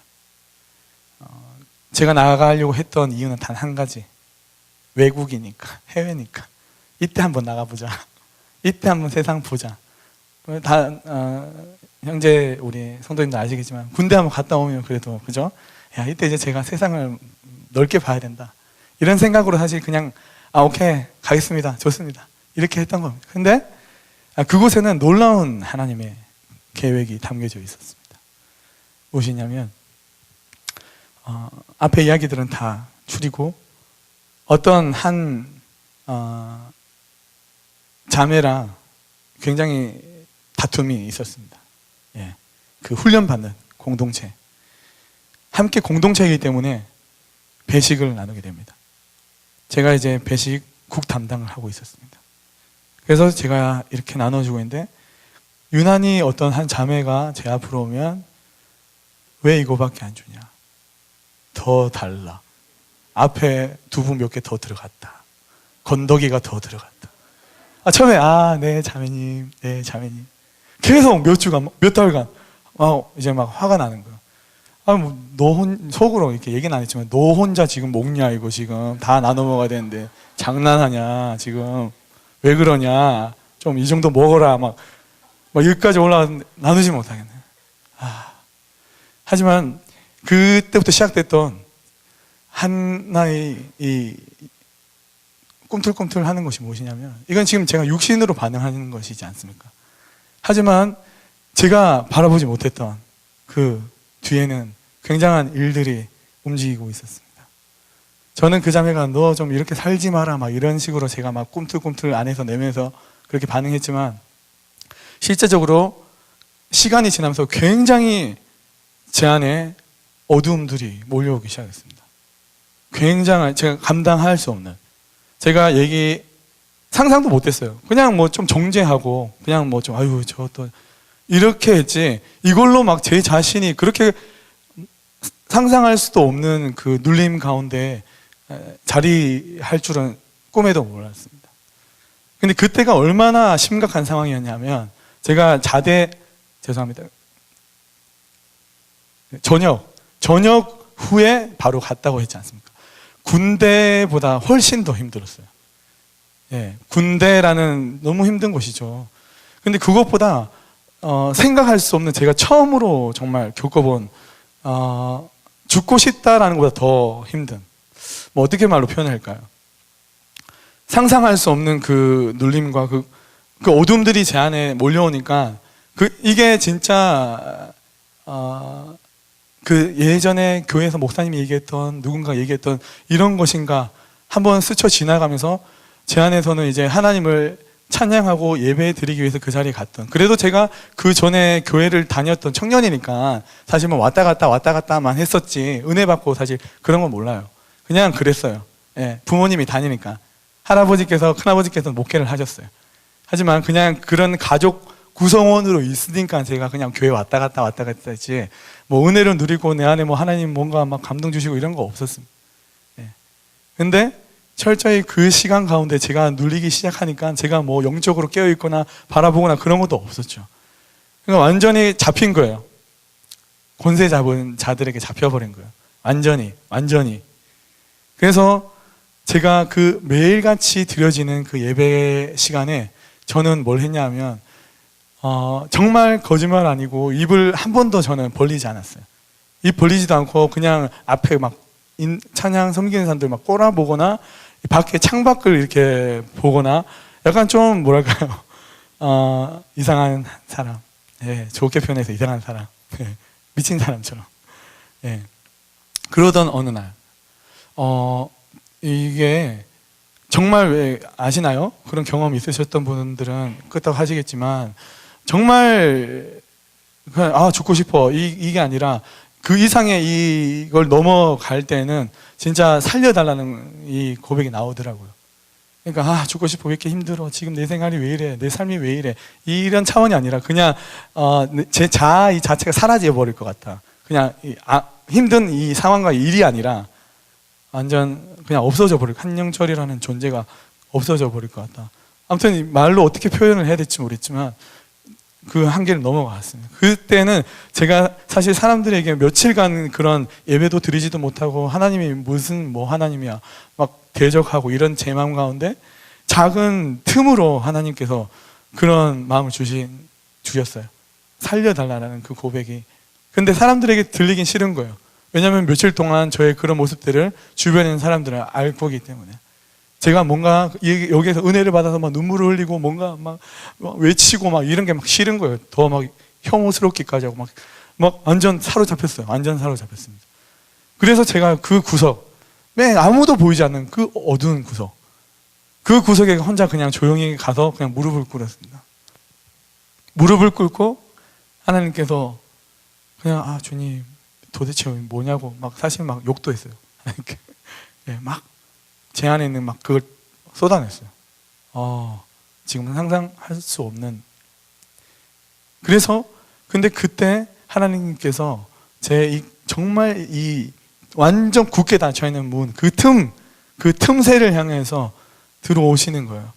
제가 나가려고 했던 이유는 단 한 가지, 외국이니까, 해외니까 이때 한번 나가보자. 이때 한번 세상 보자. 다 형제 우리 성도님도 아시겠지만 군대 한번 갔다 오면 그래도 그죠? 야, 이때 이제 제가 세상을 넓게 봐야 된다. 이런 생각으로 사실 그냥 오케이 가겠습니다, 좋습니다 이렇게 했던 겁니다. 근데 그곳에는 놀라운 하나님의 계획이 담겨져 있었습니다. 무엇이냐면 앞에 이야기들은 다 줄이고 어떤 한 자매랑 굉장히 다툼이 있었습니다. 예, 그 훈련받는 공동체, 함께 공동체이기 때문에 배식을 나누게 됩니다. 제가 이제 배식국 담당을 하고 있었습니다. 그래서 제가 이렇게 나눠주고 있는데 유난히 어떤 한 자매가 제 앞으로 오면 왜 이거밖에 안 주냐, 더 달라, 앞에 두부 몇 개 더 들어갔다, 건더기가 더 들어갔다. 처음에 네 자매님, 네 자매님 계속 몇 주간, 몇 달간 이제 막 화가 나는 거예요. 속으로 이렇게 얘기는 안 했지만 너 혼자 지금 먹냐, 이거 지금 다 나눠 먹어야 되는데 장난하냐, 지금 왜 그러냐, 좀 이 정도 먹어라, 막 여기까지 올라가는데 나누지 못하겠네. 하지만 그때부터 시작됐던 하나의 이 꿈틀꿈틀 하는 것이 무엇이냐면, 이건 지금 제가 육신으로 반응하는 것이지 않습니까? 하지만 제가 바라보지 못했던 그 뒤에는 굉장한 일들이 움직이고 있었습니다. 저는 그 자매가 너 좀 이렇게 살지 마라 막 이런 식으로 제가 막 꿈틀꿈틀 안에서 내면서 그렇게 반응했지만, 실제적으로 시간이 지나면서 굉장히 제 안에 어두움들이 몰려오기 시작했습니다. 굉장한, 제가 감당할 수 없는, 제가 상상도 못했어요. 그냥 뭐 좀 정죄하고 그냥 뭐 좀 아유 저 또 이렇게 했지, 이걸로 막 제 자신이 그렇게 상상할 수도 없는 그 눌림 가운데 자리할 줄은 꿈에도 몰랐습니다. 근데 그때가 얼마나 심각한 상황이었냐면, 제가 죄송합니다. 저녁 후에 바로 갔다고 했지 않습니까? 군대보다 훨씬 더 힘들었어요. 예, 군대라는 너무 힘든 곳이죠. 근데 그것보다 생각할 수 없는, 제가 처음으로 정말 겪어본 죽고 싶다라는 것보다 더 힘든, 뭐 어떻게 말로 표현할까요? 상상할 수 없는 그 눌림과 그 어둠들이 제 안에 몰려오니까 이게 진짜 그 예전에 교회에서 목사님이 얘기했던, 누군가 얘기했던 이런 것인가 한번 스쳐 지나가면서 제 안에서는 이제 하나님을 찬양하고 예배 드리기 위해서 그 자리에 갔던, 그래도 제가 그 전에 교회를 다녔던 청년이니까 사실 뭐 왔다 갔다만 했었지, 은혜 받고 사실 그런 건 몰라요. 그냥 그랬어요. 예, 부모님이 다니니까. 할아버지께서, 큰아버지께서 목회를 하셨어요. 하지만 그냥 그런 가족 구성원으로 있으니까 제가 그냥 교회 왔다 갔다 했지, 뭐 은혜를 누리고 내 안에 뭐 하나님 뭔가 막 감동 주시고 이런 거 없었습니다. 예. 근데 철저히 그 시간 가운데 제가 눌리기 시작하니까 제가 뭐 영적으로 깨어있거나 바라보거나 그런 것도 없었죠. 그러니까 완전히 잡힌 거예요. 권세 잡은 자들에게 잡혀버린 거예요. 완전히. 그래서 제가 그 매일같이 드려지는 그 예배 시간에 저는 뭘 했냐 하면, 정말 거짓말 아니고 입을 한 번도 저는 벌리지 않았어요. 입 벌리지도 않고 그냥 앞에 막 찬양 섬기는 사람들 막 꼬라보거나 밖에 창밖을 이렇게 보거나, 약간 좀 뭐랄까요, 이상한 사람, 예, 좋게 표현해서 이상한 사람, 예, 미친 사람처럼, 예. 그러던 어느 날, 이게 정말, 왜 아시나요? 그런 경험 있으셨던 분들은 끄떡 하시겠지만, 정말 그냥 죽고 싶어 이게 아니라 그 이상의 이걸 넘어갈 때는 진짜 살려달라는 이 고백이 나오더라고요. 그러니까 죽고 싶어, 왜 이렇게 힘들어, 지금 내 생활이 왜 이래, 내 삶이 왜 이래, 이런 차원이 아니라 그냥 제 자아 이 자체가 사라져 버릴 것 같다. 그냥 힘든 이 상황과 일이 아니라 완전 그냥 없어져 버릴, 한영철이라는 존재가 없어져 버릴 것 같다. 아무튼 말로 어떻게 표현을 해야 될지 모르겠지만 그 한계를 넘어갔습니다. 그때는 제가 사실 사람들에게 며칠간 그런 예배도 드리지도 못하고, 하나님이 무슨 뭐 하나님이야 막 대적하고 이런 제 마음 가운데 작은 틈으로 하나님께서 그런 마음을 주셨어요. 살려달라는 그 고백이. 근데 사람들에게 들리긴 싫은 거예요. 왜냐하면 며칠 동안 저의 그런 모습들을 주변에 있는 사람들은 알 거기 때문에. 제가 뭔가 여기에서 은혜를 받아서 막 눈물을 흘리고 뭔가 막 외치고 막 이런 게 막 싫은 거예요. 더 막 혐오스럽기까지 하고 막 완전 사로잡혔어요. 완전 사로잡혔습니다. 그래서 제가 그 구석, 아무도 보이지 않는 그 어두운 구석, 그 구석에 혼자 그냥 조용히 가서 그냥 무릎을 꿇었습니다. 무릎을 꿇고 하나님께서 그냥 주님 도대체 뭐냐고 막 사실 막 욕도 했어요. 막 제 안에 있는 막 그걸 쏟아냈어요. 지금은 상상할 수 없는. 그래서 근데 그때 하나님께서 정말 이 완전 굳게 닫혀 있는 문, 그 틈새를 향해서 들어오시는 거예요.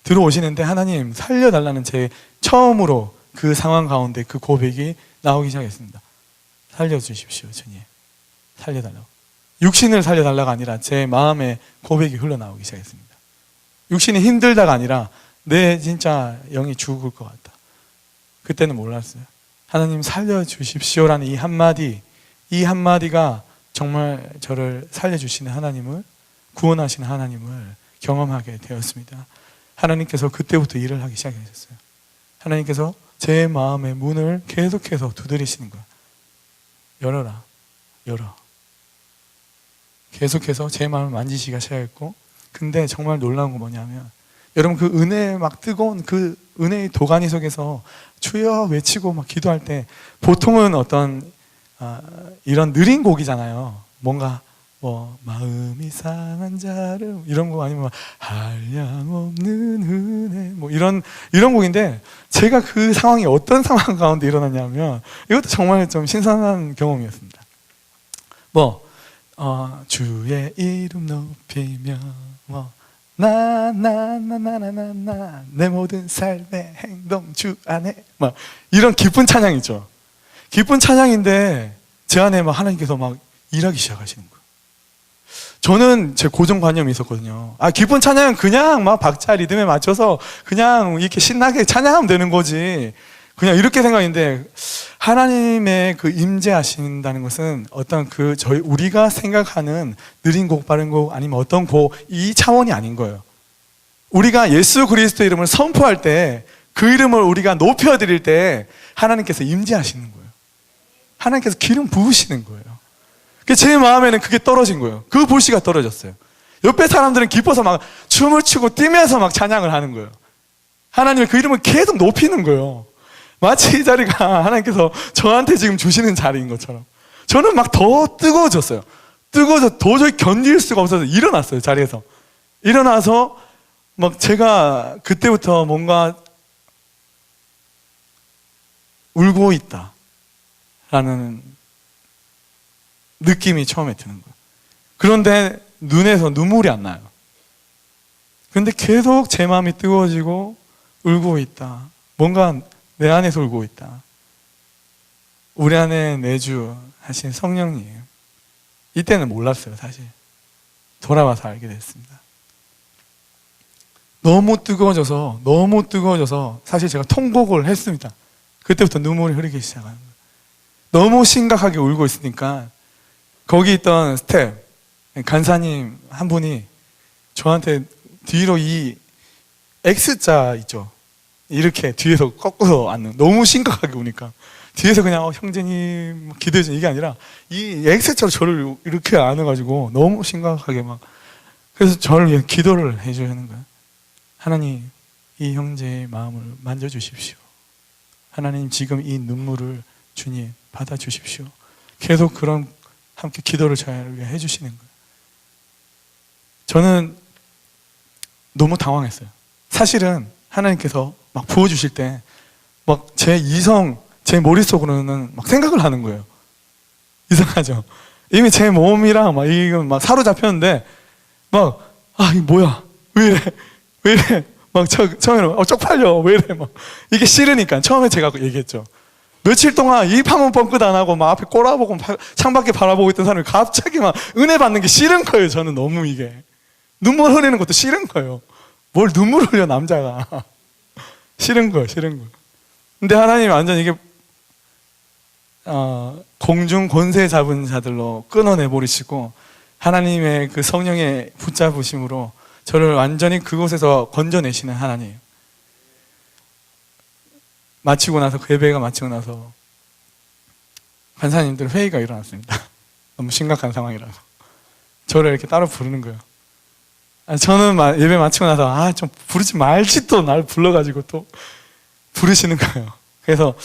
들어오시는데 하나님 살려달라는 제 처음으로 그 상황 가운데 그 고백이 나오기 시작했습니다. 살려주십시오, 주님. 살려달라고. 육신을 살려달라가 아니라 제 마음의 고백이 흘러나오기 시작했습니다. 육신이 힘들다가 아니라 내 진짜 영이 죽을 것 같다. 그때는 몰랐어요. 하나님 살려주십시오라는 이 한마디가 정말 저를 살려주시는 하나님을, 구원하시는 하나님을 경험하게 되었습니다. 하나님께서 그때부터 일을 하기 시작하셨어요. 하나님께서 제 마음의 문을 계속해서 두드리시는 거예요. 열어. 계속해서 제 마음을 만지시기가 시작했고, 근데 정말 놀라운 건 뭐냐면, 여러분 그 은혜의 막 뜨거운 그 은혜의 도가니 속에서 주여 외치고 막 기도할 때 보통은 어떤 이런 느린 곡이잖아요. 뭔가 뭐 마음이 상한 자를 이런 거 아니면 한량없는 은혜 뭐 이런 곡인데, 제가 그 상황이 어떤 상황 가운데 일어났냐면 이것도 정말 좀 신선한 경험이었습니다. 주의 이름 높이며 내 모든 삶의 행동 주 안에 이런 기쁜 찬양이죠. 기쁜 찬양인데 제 안에 하나님께서 일하기 시작하시는 거예요. 저는 제 고정관념이 있었거든요. 기쁜 찬양은 그냥 박자 리듬에 맞춰서 그냥 이렇게 신나게 찬양하면 되는 거지, 그냥 이렇게 생각했는데, 하나님의 그 임재하신다는 것은 어떤 우리가 생각하는 느린 곡, 빠른 곡, 아니면 어떤 곡, 이 차원이 아닌 거예요. 우리가 예수 그리스도 이름을 선포할 때, 그 이름을 우리가 높여드릴 때 하나님께서 임재하시는 거예요. 하나님께서 기름 부으시는 거예요. 제 마음에는 그게 떨어진 거예요. 그 불씨가 떨어졌어요. 옆에 사람들은 기뻐서 춤을 추고 뛰면서 찬양을 하는 거예요. 하나님의 그 이름을 계속 높이는 거예요. 마치 이 자리가 하나님께서 저한테 지금 주시는 자리인 것처럼. 저는 더 뜨거워졌어요. 뜨거워서 도저히 견딜 수가 없어서 일어났어요, 자리에서. 일어나서 제가 그때부터 뭔가 울고 있다 라는 느낌이 처음에 드는 거예요. 그런데 눈에서 눈물이 안 나요. 그런데 계속 제 마음이 뜨거워지고 울고 있다. 뭔가 내 안에서 울고 있다. 우리 안에 내주 하신 성령님. 이때는 몰랐어요, 사실. 돌아와서 알게 됐습니다. 너무 뜨거워져서 사실 제가 통곡을 했습니다. 그때부터 눈물이 흐르기 시작하는 거예요. 너무 심각하게 울고 있으니까 거기 있던 스텝, 간사님 한 분이 저한테 뒤로 이 X자 있죠, 이렇게 뒤에서 꺾어서 앉는, 너무 심각하게 우니까 뒤에서 그냥 형제님 기도해 주는 이게 아니라 이 X자로 저를 이렇게 안아가지고 너무 심각하게 그래서 저를 위해 기도를 해주는 거예요. 하나님, 이 형제의 마음을 만져주십시오. 하나님, 지금 이 눈물을 주님 받아주십시오. 계속 그런 함께 기도를 저를 위해 해주시는 거예요. 저는 너무 당황했어요. 사실은 하나님께서 부어주실 때 제 머릿속으로는 생각을 하는 거예요. 이상하죠? 이미 제 몸이랑 이거 사로잡혔는데 이게 뭐야? 왜 이래? 처음에는 쪽팔려. 왜 이래? 이게 싫으니까 처음에 제가 얘기했죠. 며칠 동안 입 한 번 뻥끗 안 하고 앞에 꼬라보고 창밖에 바라보고 있던 사람이 갑자기 은혜 받는 게 싫은 거예요. 저는 너무 이게 눈물 흘리는 것도 싫은 거예요. 뭘 눈물 흘려, 남자가. 싫은 거예요. 근데 하나님이 완전 이게 공중 권세 잡은 자들로 끊어내 버리시고 하나님의 그 성령의 붙잡으심으로 저를 완전히 그곳에서 건져내시는 하나님. 마치고 나서 그 예배가 마치고 나서 간사님들 회의가 일어났습니다. 너무 심각한 상황이라서 저를 이렇게 따로 부르는 거예요. 저는 예배 마치고 나서 좀 부르지 말지 또 날 불러가지고 또 부르시는 거예요. 그래서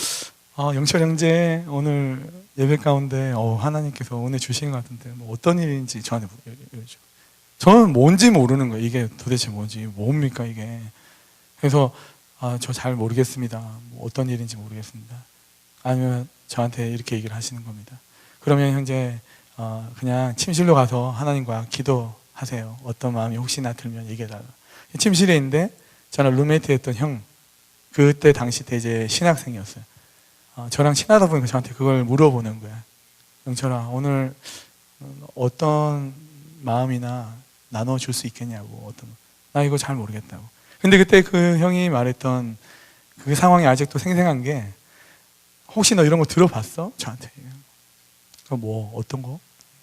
영철 형제 오늘 예배 가운데 하나님께서 은혜 주시는 것 같은데 뭐 어떤 일인지 저한테 물어줘. 저는 뭔지 모르는 거예요. 이게 도대체 뭔지 뭡니까 이게. 그래서 저 잘 모르겠습니다. 뭐 어떤 일인지 모르겠습니다. 아니면 저한테 이렇게 얘기를 하시는 겁니다. 그러면 형제 그냥 침실로 가서 하나님과 기도하세요. 어떤 마음이 혹시나 들면 얘기해달라. 침실에 있는데 저는 룸메이트였던 형, 그때 당시 때 이제 신학생이었어요. 저랑 친하다 보니까 저한테 그걸 물어보는 거야. 영철아, 오늘 어떤 마음이나 나눠줄 수 있겠냐고. 나 이거 잘 모르겠다고. 근데 그때 그 형이 말했던 그 상황이 아직도 생생한 게, 혹시 너 이런 거 들어봤어? 저한테. 뭐 어떤 거?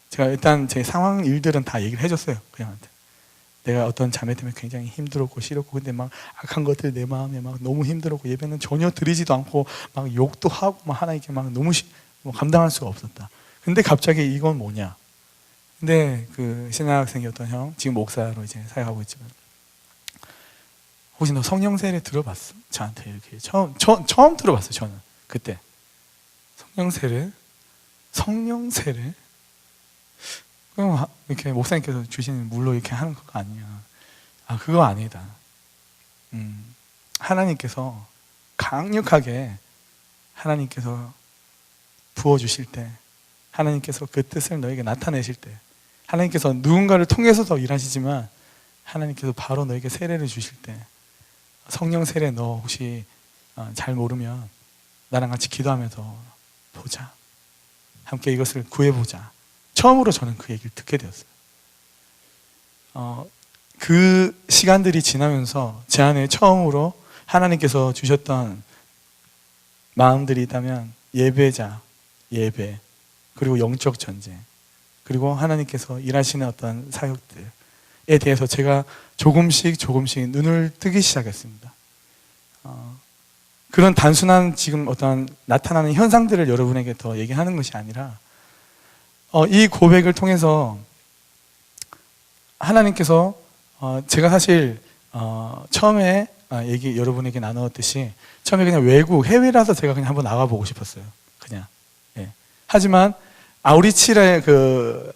제가 일단 제 상황 일들은 다 얘기를 해줬어요. 그 형한테. 내가 어떤 자매 때문에 굉장히 힘들었고 싫었고, 근데 막 악한 것들 내 마음에 막 너무 힘들었고, 예배는 전혀 드리지도 않고 막 욕도 하고 막 하나님께 막 너무 뭐 감당할 수가 없었다. 근데 갑자기 이건 뭐냐? 근데 그 신학생이었던 형, 지금 목사로 이제 사역하고 있지만, 혹시 너 성령 세례 들어봤어? 저한테 이렇게 처음 들어봤어요. 저는 그때 성령 세례. 그럼 이렇게 목사님께서 주시는 물로 이렇게 하는 거 아니야. 그거 아니다. 하나님께서 강력하게 하나님께서 부어주실 때, 하나님께서 그 뜻을 너에게 나타내실 때, 하나님께서 누군가를 통해서도 일하시지만 하나님께서 바로 너에게 세례를 주실 때, 성령 세례 너 혹시 잘 모르면 나랑 같이 기도하면서 보자. 함께 이것을 구해보자. 처음으로 저는 그 얘기를 듣게 되었어요. 그 시간들이 지나면서 제 안에 처음으로 하나님께서 주셨던 마음들이 있다면, 예배자, 예배, 그리고 영적 전쟁, 그리고 하나님께서 일하시는 어떤 사역들에 대해서 제가 조금씩 눈을 뜨기 시작했습니다. 그런 단순한 지금 어떤 나타나는 현상들을 여러분에게 더 얘기하는 것이 아니라, 이 고백을 통해서 하나님께서 제가 사실 처음에 여러분에게 나누었듯이 처음에 그냥 외국 해외라서 제가 그냥 한번 나가보고 싶었어요. 그냥. 예. 하지만 아우리치의 그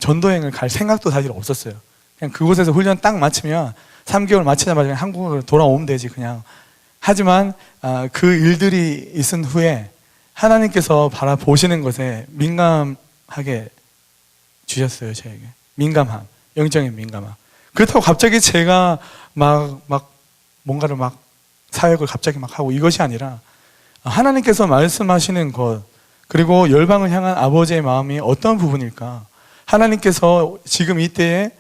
전도행을 갈 생각도 사실 없었어요. 그냥 그곳에서 훈련 딱 마치면 3개월 마치자마자 그냥 한국으로 돌아오면 되지 그냥. 하지만 그 일들이 있은 후에 하나님께서 바라보시는 것에 민감하게 주셨어요. 저에게 민감함, 영적인 민감함. 그렇다고 갑자기 제가 막 뭔가를 막 사역을 갑자기 막 하고 이것이 아니라, 하나님께서 말씀하시는 것, 그리고 열방을 향한 아버지의 마음이 어떤 부분일까, 하나님께서 지금 이때에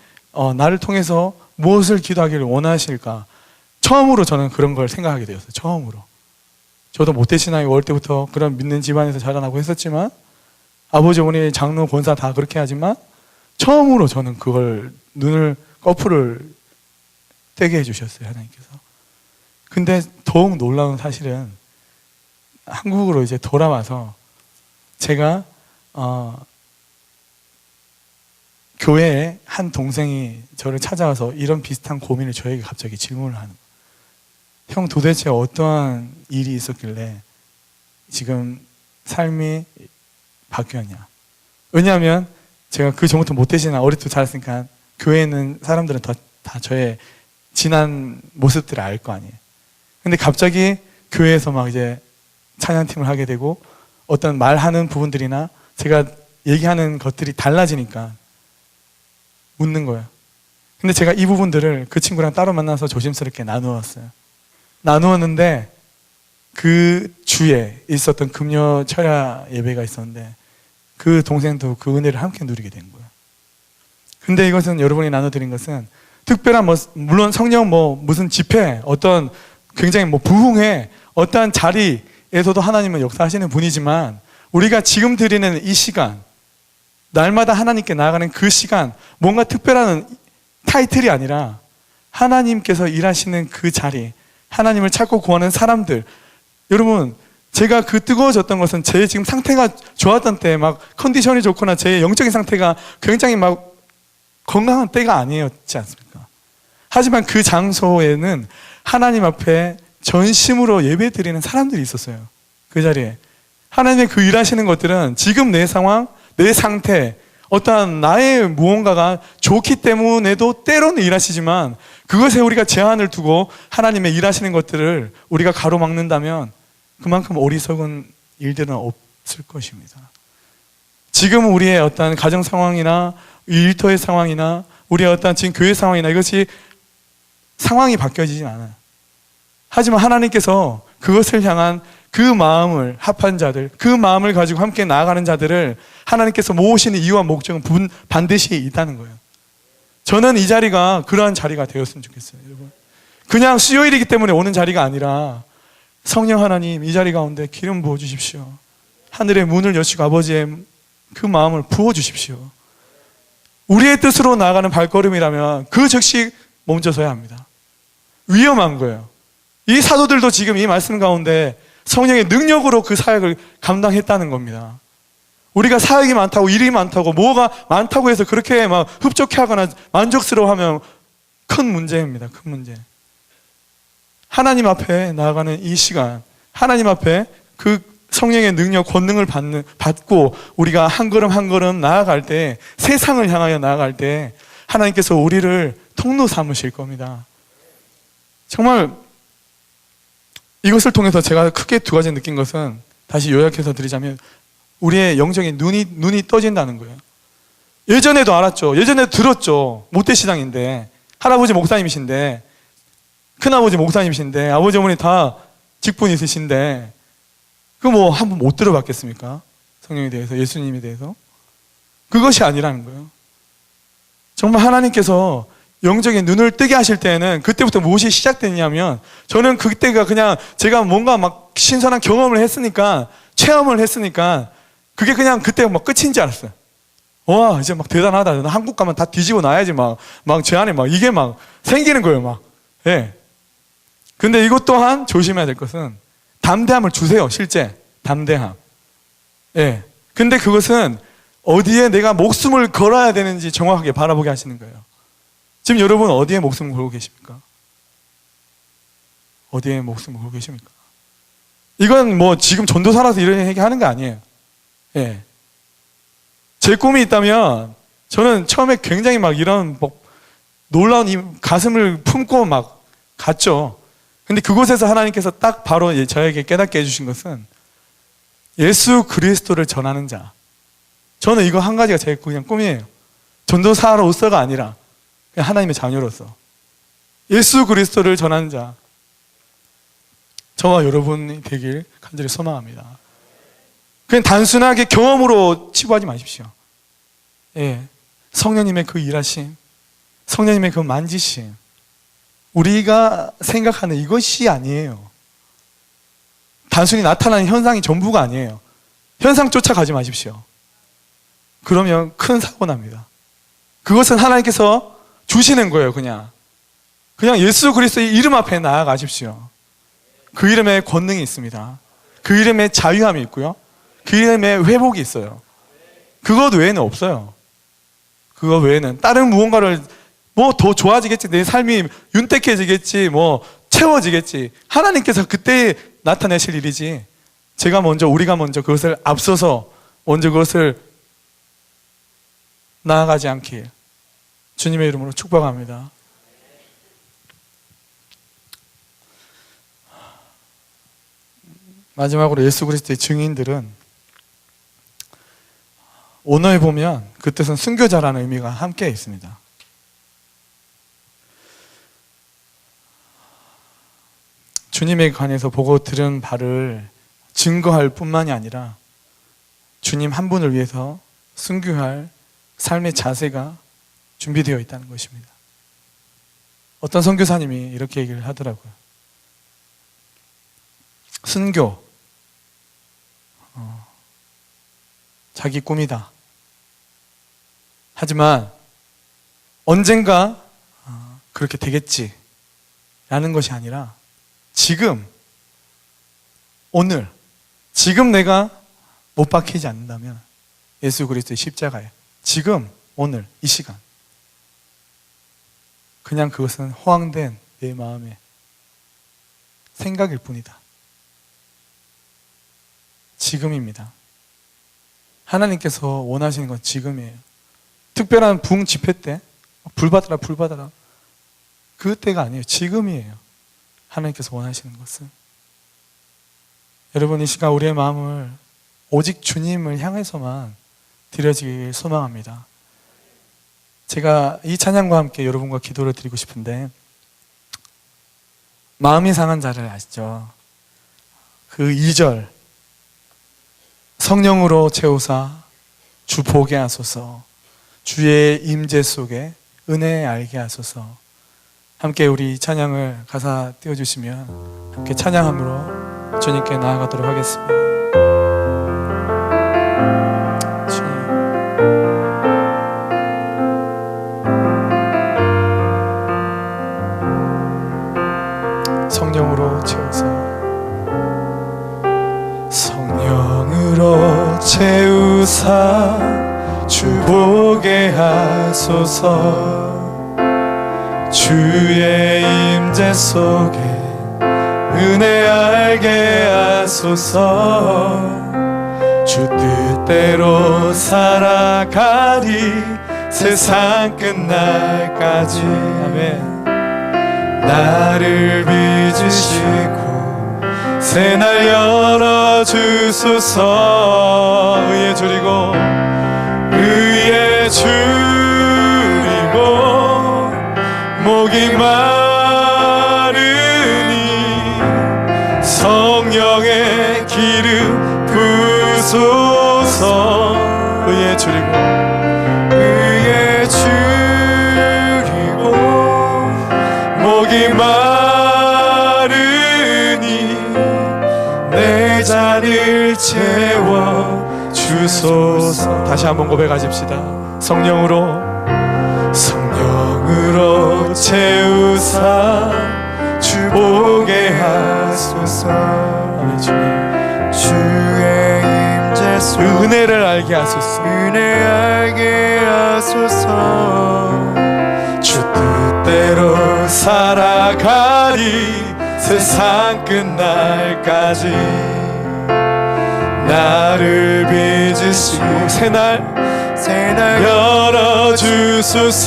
나를 통해서 무엇을 기도하기를 원하실까, 처음으로 저는 그런 걸 생각하게 되었어요. 처음으로. 저도 모태신앙이 어릴 때부터 그런 믿는 집안에서 자라나고 했었지만, 아버지, 어머니, 장로, 권사 다 그렇게 하지만, 처음으로 저는 그걸 눈을 거풀을 떼게 해주셨어요. 하나님께서. 근데 더욱 놀라운 사실은 한국으로 이제 돌아와서 제가 교회에 한 동생이 저를 찾아와서 이런 비슷한 고민을 저에게 갑자기 질문을 하는 거예요. 형, 도대체 어떠한 일이 있었길래 지금 삶이 바뀌었냐? 왜냐하면 제가 그 전부터 못되시나 어릴 때 자랐으니까 교회에 있는 사람들은 다 저의 지난 모습들을 알 거 아니에요. 근데 갑자기 교회에서 막 이제 찬양팀을 하게 되고 어떤 말하는 부분들이나 제가 얘기하는 것들이 달라지니까 묻는 거예요. 근데 제가 이 부분들을 그 친구랑 따로 만나서 조심스럽게 나누었는데 그 주에 있었던 금요 철야 예배가 있었는데 그 동생도 그 은혜를 함께 누리게 된 거예요. 근데 이것은 여러분이 나눠드린 것은 특별한 물론 성령 무슨 집회, 어떤 굉장히 부흥회, 어떠한 자리에서도 하나님은 역사하시는 분이지만 우리가 지금 드리는 이 시간, 날마다 하나님께 나아가는 그 시간, 뭔가 특별한 타이틀이 아니라 하나님께서 일하시는 그 자리, 하나님을 찾고 구하는 사람들. 여러분, 제가 그 뜨거워졌던 것은 제 지금 상태가 좋았던 때, 막 컨디션이 좋거나 제 영적인 상태가 굉장히 막 건강한 때가 아니었지 않습니까? 하지만 그 장소에는 하나님 앞에 전심으로 예배 드리는 사람들이 있었어요. 그 자리에. 하나님의 그 일하시는 것들은 지금 내 상황, 내 상태, 어떠한 나의 무언가가 좋기 때문에도 때로는 일하시지만 그것에 우리가 제한을 두고 하나님의 일하시는 것들을 우리가 가로막는다면 그만큼 어리석은 일들은 없을 것입니다. 지금 우리의 어떤 가정 상황이나 일터의 상황이나 우리의 어떤 지금 교회 상황이나 이것이 상황이 바뀌어지진 않아요. 하지만 하나님께서 그것을 향한 그 마음을 합한 자들, 그 마음을 가지고 함께 나아가는 자들을 하나님께서 모으시는 이유와 목적은 반드시 있다는 거예요. 저는 이 자리가 그러한 자리가 되었으면 좋겠어요, 여러분. 그냥 수요일이기 때문에 오는 자리가 아니라 성령 하나님 이 자리 가운데 기름 부어 주십시오. 하늘의 문을 여시고 아버지의 그 마음을 부어 주십시오. 우리의 뜻으로 나아가는 발걸음이라면 그 즉시 멈춰서야 합니다. 위험한 거예요. 이 사도들도 지금 이 말씀 가운데 성령의 능력으로 그 사역을 감당했다는 겁니다. 우리가 사역이 많다고, 일이 많다고, 뭐가 많다고 해서 그렇게 막 흡족해 하거나 만족스러워하면 큰 문제입니다. 큰 문제. 하나님 앞에 나아가는 이 시간, 하나님 앞에 그 성령의 능력, 권능을 받고 우리가 한 걸음 한 걸음 나아갈 때, 세상을 향하여 나아갈 때 하나님께서 우리를 통로 삼으실 겁니다. 정말 이것을 통해서 제가 크게 두 가지 느낀 것은, 다시 요약해서 드리자면 우리의 영적인 눈이 떠진다는 거예요. 예전에도 알았죠. 예전에도 들었죠. 모태신앙인데, 할아버지 목사님이신데, 큰아버지 목사님이신데, 아버지 어머니 다 직분 있으신데 그 뭐 한 번 못 들어봤겠습니까? 성령에 대해서, 예수님에 대해서. 그것이 아니라는 거예요. 정말 하나님께서 영적인 눈을 뜨게 하실 때에는 그때부터 무엇이 시작되냐면, 저는 그때가 그냥 제가 뭔가 막 신선한 경험을 했으니까, 체험을 했으니까 그게 그냥 그때 막 끝인 줄 알았어요. 와, 이제 막 대단하다. 나 한국 가면 다 뒤집어 놔야지. 막 제 안에 막 이게 막 생기는 거예요. 막. 예. 근데 이것 또한 조심해야 될 것은 담대함을 주세요. 실제 담대함. 예. 근데 그것은 어디에 내가 목숨을 걸어야 되는지 정확하게 바라보게 하시는 거예요. 지금 여러분 어디에 목숨을 걸고 계십니까? 어디에 목숨을 걸고 계십니까? 이건 뭐 지금 전도사라서 이런 얘기 하는 거 아니에요. 예. 제 꿈이 있다면 저는 처음에 굉장히 막 이런 뭐 놀라운 이 가슴을 품고 막 갔죠. 근데 그곳에서 하나님께서 딱 바로 저에게 깨닫게 해주신 것은 예수 그리스도를 전하는 자. 저는 이거 한 가지가 제 그냥 꿈이에요. 전도사로서가 아니라 그냥 하나님의 자녀로서 예수 그리스도를 전하는 자. 저와 여러분이 되길 간절히 소망합니다. 그냥 단순하게 경험으로 치부하지 마십시오. 예. 성령님의 그 일하심, 성령님의 그 만지심, 우리가 생각하는 이것이 아니에요. 단순히 나타나는 현상이 전부가 아니에요. 현상 쫓아가지 마십시오. 그러면 큰 사고 납니다. 그것은 하나님께서 주시는 거예요. 그냥 예수 그리스도의 이름 앞에 나아가십시오. 그 이름에 권능이 있습니다. 그 이름에 자유함이 있고요. 그 이름에 회복이 있어요. 그것 외에는 없어요. 그것 외에는 다른 무언가를 뭐 더 좋아지겠지, 내 삶이 윤택해지겠지, 뭐 채워지겠지, 하나님께서 그때 나타내실 일이지, 우리가 먼저 그것을 앞서서 먼저 그것을 나아가지 않길 주님의 이름으로 축복합니다. 마지막으로 예수 그리스도의 증인들은 오너에 보면 그 뜻은 순교자라는 의미가 함께 있습니다. 주님에 관해서 보고 들은 바를 증거할 뿐만이 아니라 주님 한 분을 위해서 순교할 삶의 자세가 준비되어 있다는 것입니다. 어떤 선교사님이 이렇게 얘기를 하더라고요. 순교, 자기 꿈이다. 하지만 언젠가 그렇게 되겠지 라는 것이 아니라 지금, 오늘, 지금 내가 못 박히지 않는다면 예수 그리스도의 십자가에 지금, 오늘, 이 시간 그냥 그것은 허황된 내 마음의 생각일 뿐이다. 지금입니다. 하나님께서 원하시는 건 지금이에요. 특별한 부흥 집회 때 불 받아라, 불 받아라, 그때가 아니에요. 지금이에요. 하나님께서 원하시는 것은. 여러분, 이 시간 우리의 마음을 오직 주님을 향해서만 드려지길 소망합니다. 제가 이 찬양과 함께 여러분과 기도를 드리고 싶은데, 마음이 상한 자를 아시죠? 그 2절, 성령으로 채우사 주 보게 하소서, 주의 임재 속에 은혜 알게 하소서. 함께 우리 찬양을 가사 띄워주시면 함께 찬양함으로 주님께 나아가도록 하겠습니다. 주님. 성령으로 채우사, 성령으로 채우사 주 보게 하소서, 주의 임재 속에 은혜 알게 하소서, 주 뜻대로 살아가리 세상 끝날까지. 아멘. 나를 빚으시고 새날 열어주소서. 의에 줄이고 의에 줄이고 목이 마르니 성령의 기름 부소서. 의에 줄이고 의에 줄이고 목이 마르니 내 잔을 채워 주소서. 다시 한번 고백하십시다. 성령으로 채우사 주 보게 하소서. 아멘. 주의 임재 속 은혜를 알게 하소서. 은혜 알게 하소서. 주 뜻대로 살아가리 세상 끝날까지. 나를 빚으시고 새날 열어주소서.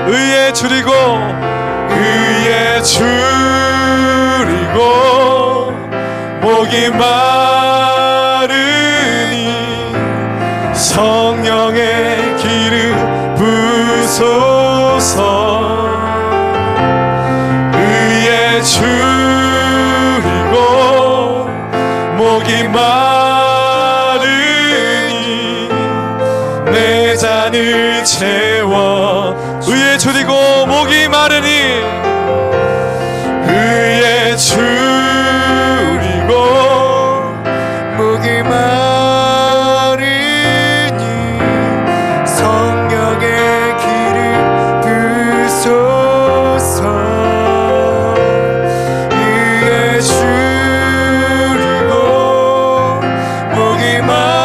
의에 줄이고 의에 줄이고 목이 마르니 성령의 기름 부소서. 의에 줄이고 목이 마르니 내 잔을 채워. 의에 줄이고 목이 마르니 의에 줄이고 목이 마르니 성령의 기름 부소서. 의에 줄이고 목이 마르니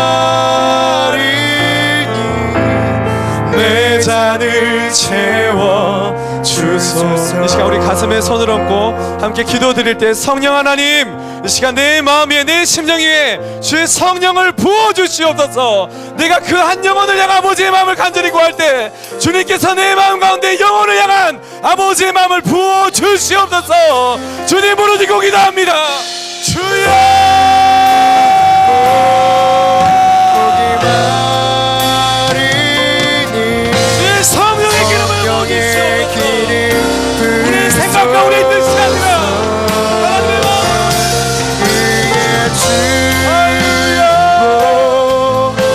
내 잔을 채워 주소서. 이 시간 우리 가슴에 손을 얹고 함께 기도드릴 때, 성령 하나님, 이 시간 내 마음 위에 내 심령 위에 주의 성령을 부어주시옵소서. 내가 그 한 영혼을 향한 아버지의 마음을 간절히 구할 때 주님께서 내 마음 가운데 영혼을 향한 아버지의 마음을 부어주시옵소서. 주님 부르짖고 기도합니다. 주여. 우리 뜻이 아니라 하나님의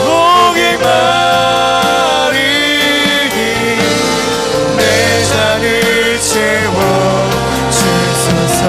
목이 마르니 내 잔을 채워 주소서.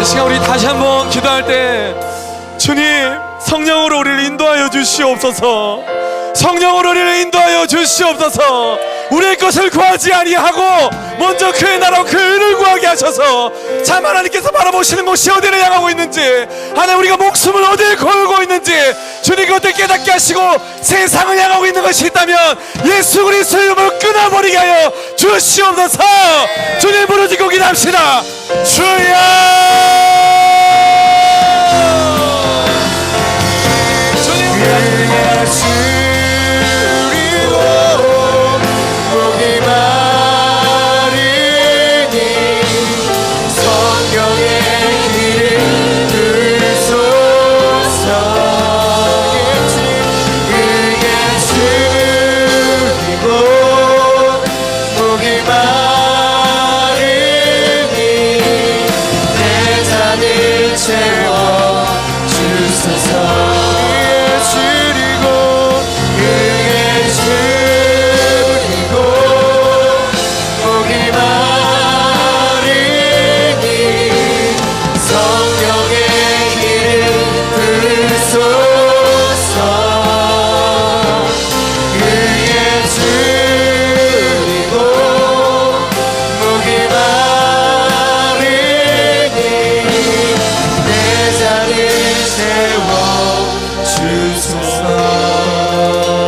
시간 우리 다시 한번 기도할 때 주님 성령으로 우리를 인도하여 주시옵소서. 성령으로 우리를 인도하여 주시옵소서. 우리의 것을 구하지 아니하고 먼저 그의 나라와 그 의를 구하게 하셔서 참 하나님께서 바라보시는 곳이 어디를 향하고 있는지, 하나님 우리가 목숨을 어디에 걸고 있는지 주님 그것을 깨닫게 하시고 세상을 향하고 있는 것이 있다면 예수 그리스도의 이름으로 끊어버리게 하여 주시옵소서. 주님 부르짖고 기도합시다. 주여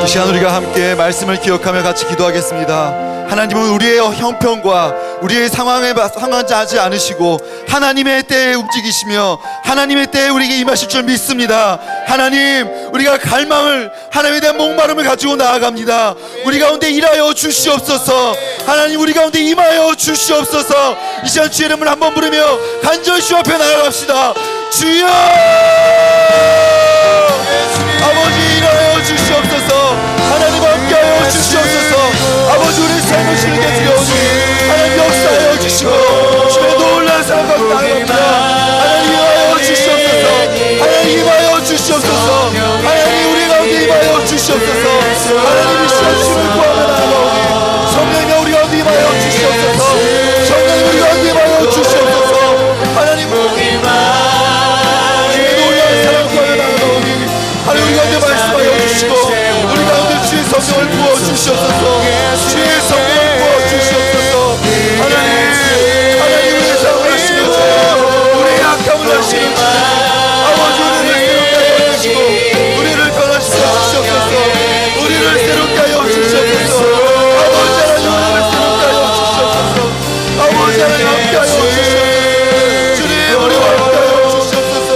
이 시간 우리가 함께 말씀을 기억하며 같이 기도하겠습니다. 하나님은 우리의 형편과 우리의 상황에 상관하지 않으시고 하나님의 때에 움직이시며 하나님의 때에 우리에게 임하실 줄 믿습니다. 하나님, 우리가 갈망을, 하나님에 대한 목마름을 가지고 나아갑니다. 우리 가운데 일하여 주시옵소서. 하나님, 우리 가운데 임하여 주시옵소서. 이 시간 주의 이름을 한번 부르며 간절히 주 앞에 나아갑시다. 주여! 아버지, 일하여 주시옵소서. 하나님 함께하여 주시옵소서. 아버지, 우리 삶을 즐겨 드려오니 하나님 역사하여 주시고 주의 놀라운 사랑과 나아갑니다. 하나님 임하여 주시옵소서. 하나님 임하여 주시옵소서. 하나님 우리 가운데 임하여 주시옵소서. 하나님 이 시간 주를 구하며 나아가오니 성령님 우리 가운데 임하여 주시옵소서. 성령님 우리 가운데 임하여 주시옵소서. 하나님 주의 놀라운 사랑과 나아가오니 하나님 우리 가운데 말씀하여 주시고 우리 가운데 주의 성령을 부어주시옵소서. 주의 성령을 부어주시옵소서. 하나님 우리의 삶을 하시는 주, 우리의 약함을 하시는 주, 아버지 우리를 새롭게 하여 주시고 우리를 변화시켜 주시옵소서. 우리를 새롭게 하여 주시옵소서. 아버지 하나님 우리를 새롭게 하여 주시옵소서. 아버지 하나님 함께 하여 주시옵소서. 주님 우리와 함께 하여 주시옵소서.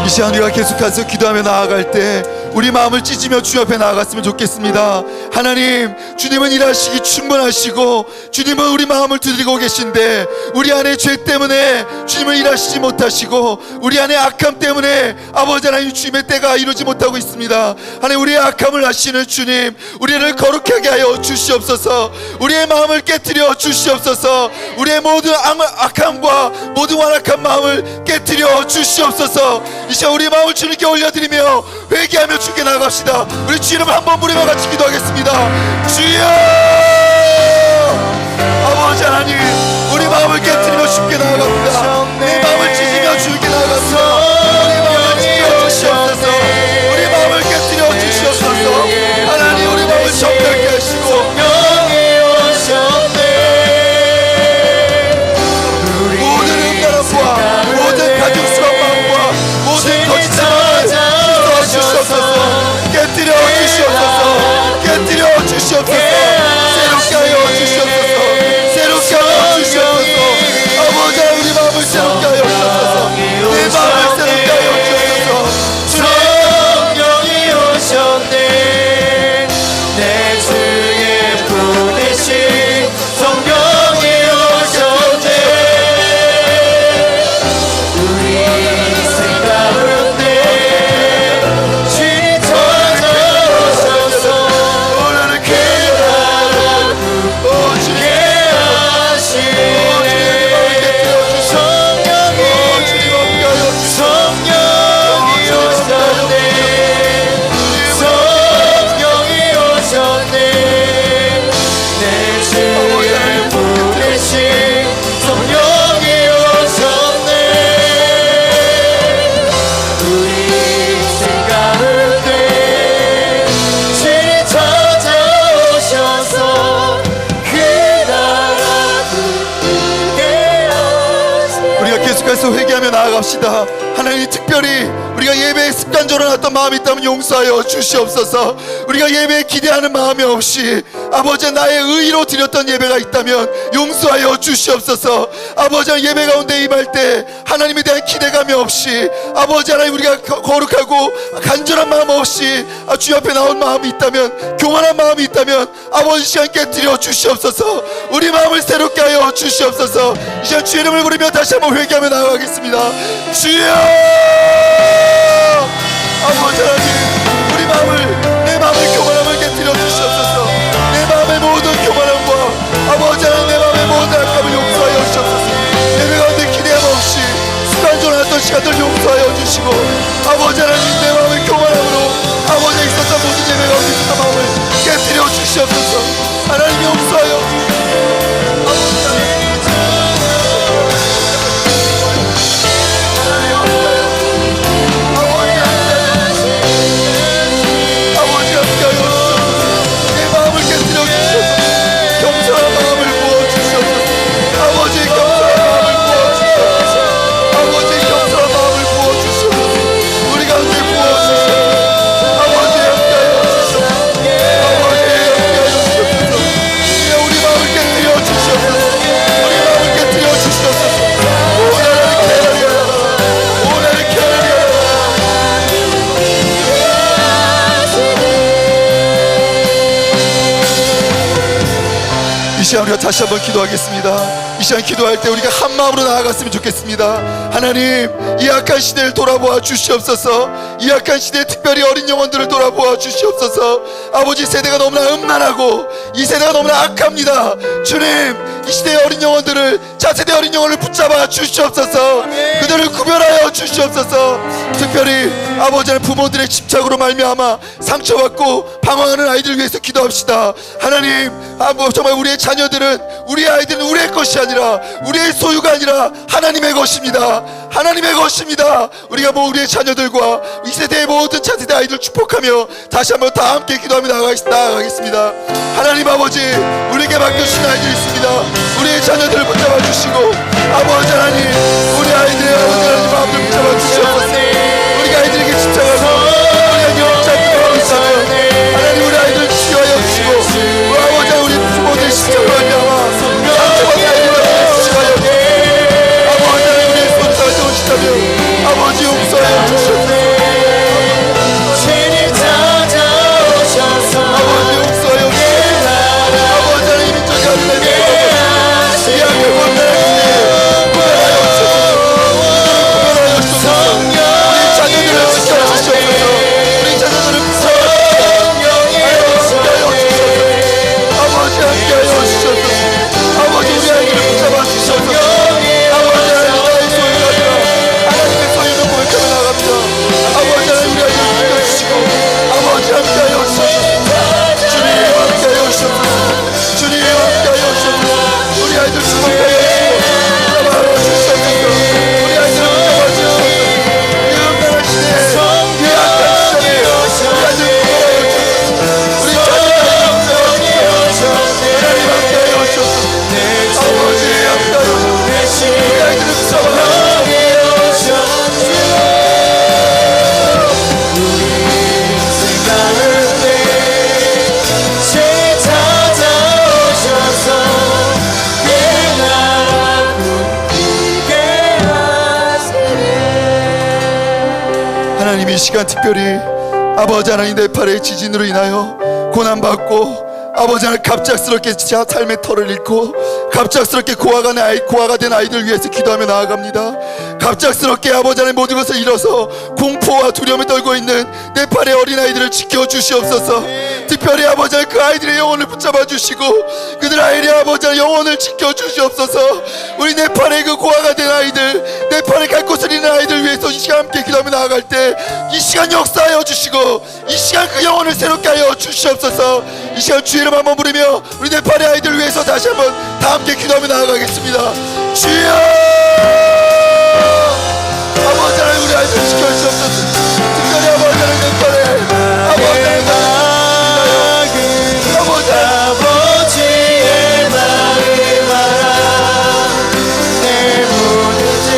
이 시간 우리가 계속해서 기도하며 나아갈 때 우리 마음을 찢으며 주 앞에 나아갔으면 좋겠습니다. 하나님, 주님은 일하시기 충분하시고 주님은 우리 마음을 두드리고 계신데 우리 안에 죄 때문에 주님은 일하시지 못하시고 우리 안에 악함 때문에 아버지 하나님 주님의 때가 이루지 못하고 있습니다. 하나님, 우리의 악함을 아시는 주님, 우리를 거룩하게 하여 주시옵소서. 우리의 마음을 깨뜨려 주시옵소서. 우리의 모든 악함과 모든 완악한 마음을 깨뜨려 주시옵소서. 이 시간 우리의 마음을 주님께 올려드리며 회개하며 주께 나아갑시다. 우리 주 이름을 한번 부르며 같이 기도하겠습니다. 주여! 아버지 하나님, 우리 마음을 깨뜨리며 주께 나아갑니다. 내 마음을 찢으며 주께 나아갑니다. 우리 마음을 찢어 주시옵소서. 우리 마음을 깨뜨려 주시옵소서. 하나님, 우리 마음을 정결케 하시고 모든 음란함과 모든 가증스러운 마음과 모든 거짓말을 씻어 주시옵소서. 깨뜨려 주시옵소서. 깨뜨려 주시옵소서. 새롭게 하여 주시옵소서. 새롭게 하여 주시옵소서. 아버지, 우리 마음을 새롭게 하여 주옵소서. 내 마음을 새롭게 기도합시다. 하나님, 특별히 우리가 예배에 습관적으로 놨던 마음이 있다면 용서하여 주시옵소서. 우리가 예배에 기대하는 마음이 없이 아버지 나의 의로 드렸던 예배가 있다면 용서하여 주시옵소서. 아버지 예배 가운데 임할 때 하나님에 대한 기대감이 없이 아버지 하나님 우리가 거룩하고 간절한 마음 없이 주 앞에 나온 마음이 있다면, 교만한 마음이 있다면 아버지 시간 깨뜨려 주시옵소서. 우리 마음을 새롭게 하여 주시옵소서. 이 시간 주의 이름을 부르며 다시 한번 회개하며 나아가겠습니다. 주여, 아버지 하나님, 우리 마음을, 내 마음의 교만함을 깨뜨려 주시옵소서. 내 마음의 모든 교만함과 아버지 하나님 내 마음의 모든 악함을 용서하여 주시옵소서. 예배 가운데 기대함 없이 습관적으로 했던 시간들 용서하여 주시고 아버지 하나님 내 마음의 교만함으로 아버지에 있었던 모든 예배 가운데 있었던 마음을 깨뜨려 주시옵소서. 하나님 용서하여 주시옵소서. 아버지 하나님 우리가 다시 한번 기도하겠습니다. 이 시간 기도할 때 우리가 한 마음으로 나아갔으면 좋겠습니다. 하나님, 이 악한 시대를 돌아보아 주시옵소서. 이 악한 시대에 특별히 어린 영혼들을 돌아보아 주시옵소서. 아버지, 세대가 너무나 음란하고 이 세대가 너무나 악합니다. 주님, 이 시대의 어린 영혼들을, 차세대 어린 영혼을 붙잡아 주시옵소서. 그들을 구별하여 주시옵소서. 특별히 아버지는 부모들의 집착으로 말미암아 상처받고 방황하는 아이들 위해서 기도합시다. 하나님, 정말 우리의 자녀들은, 우리의 아이들은 우리의 것이 아니라, 우리의 소유가 아니라 하나님의 것입니다. 하나님의 것입니다. 우리가 우리의 자녀들과 이 세대의 모든 차세대 아이들 축복하며 다시 한번 다 함께 기도하며 나아가겠습니다. 하나님 아버지, 우리에게 맡겨주신 아이들이 있습니다. 우리의 자녀들을 붙잡아 주시고 아버지 하나님, 우리 아이들의 아버지 하나님 마음을 붙잡아 주시옵소서. 우리 아이들에게 집착하고 우리 아이들을 붙잡고 있다면 하나님 우리 아이들을 치유하여 주시고 아버지 하나님 우리 부모들의 십자가 말미암아 상처받은 아이들을 치유하여 주시고 아버지 하나님 우리의 손살을 때우시다면 아버지 용서하여 주시옵소서. 아버지 용서하여 주시옵소서. 아버지 하나님 인적이 안 되는 이 악을 원하시네 구별하여 주시옵소서. 우리 자녀들을 지켜주시옵소서. 우리 자녀들을 붙잡아주시옵소서. 아버지 함께하여 주시옵소서. 아버지 우리 아이들을 붙잡아주시옵소서. 아버지 하나님 나의 소유가 아니라 하나님의 소유를 고백하며 나갑니다. 아버지 하나님 우리 아이들을 지켜주시고 아버지 함께하여 주시옵소서. 주님 함께하여 주시옵소서. 주님 함께하여 주시옵소서. 우리 아이들 축복하여 주시고 붙잡아 주시옵소서. 우리 아이들을 붙잡아 주시옵소서. 이 음란한 시대에 이 악한 시대에 우리 아이들을 구원하여 주시옵소서. 우리 자녀들을 붙잡아 주시옵소서. 하나님 함께하여 주시옵소서. 아버지 함께하여 주시옵소서. 우리 아이들을 붙잡아 하나님, 이 시간 특별히 아버지 하나님 네팔의 지진으로 인하여 고난받고 아버지 하나님 갑작스럽게 삶의 터를 잃고 갑작스럽게 고아가 된 아이들 위해서 기도하며 나아갑니다. 갑작스럽게 아버지 하나님 모든 것을 잃어서 공포와 두려움에 떨고 있는 네팔의 어린아이들을 지켜주시옵소서. 특별히 아버지 하나님 그 아이들의 영혼을 붙잡아 주시고 그들 아이들의 아버지 하나님 영혼을 지켜주시옵소서. 우리 네팔의 그 고아가 된 아이들, 네팔에 갈 곳을 잃는 아이들 위해서 이 시간 함께 기도하며 나아갈 때 이 시간 역사하여 주시고 이 시간 그 영혼을 새롭게 하여 주시옵소서. 이 시간 주의 이름 한번 부르며 우리 네팔의 아이들 위해서 다시 한번 다 함께 기도하며 나아가겠습니다. 주여, 아버지 하나님 우리 아이들 지켜주시옵소서. 특별히 아버지 하나님 네팔에 아버지 하나님 아버지의 마음 알아 내 모든 죄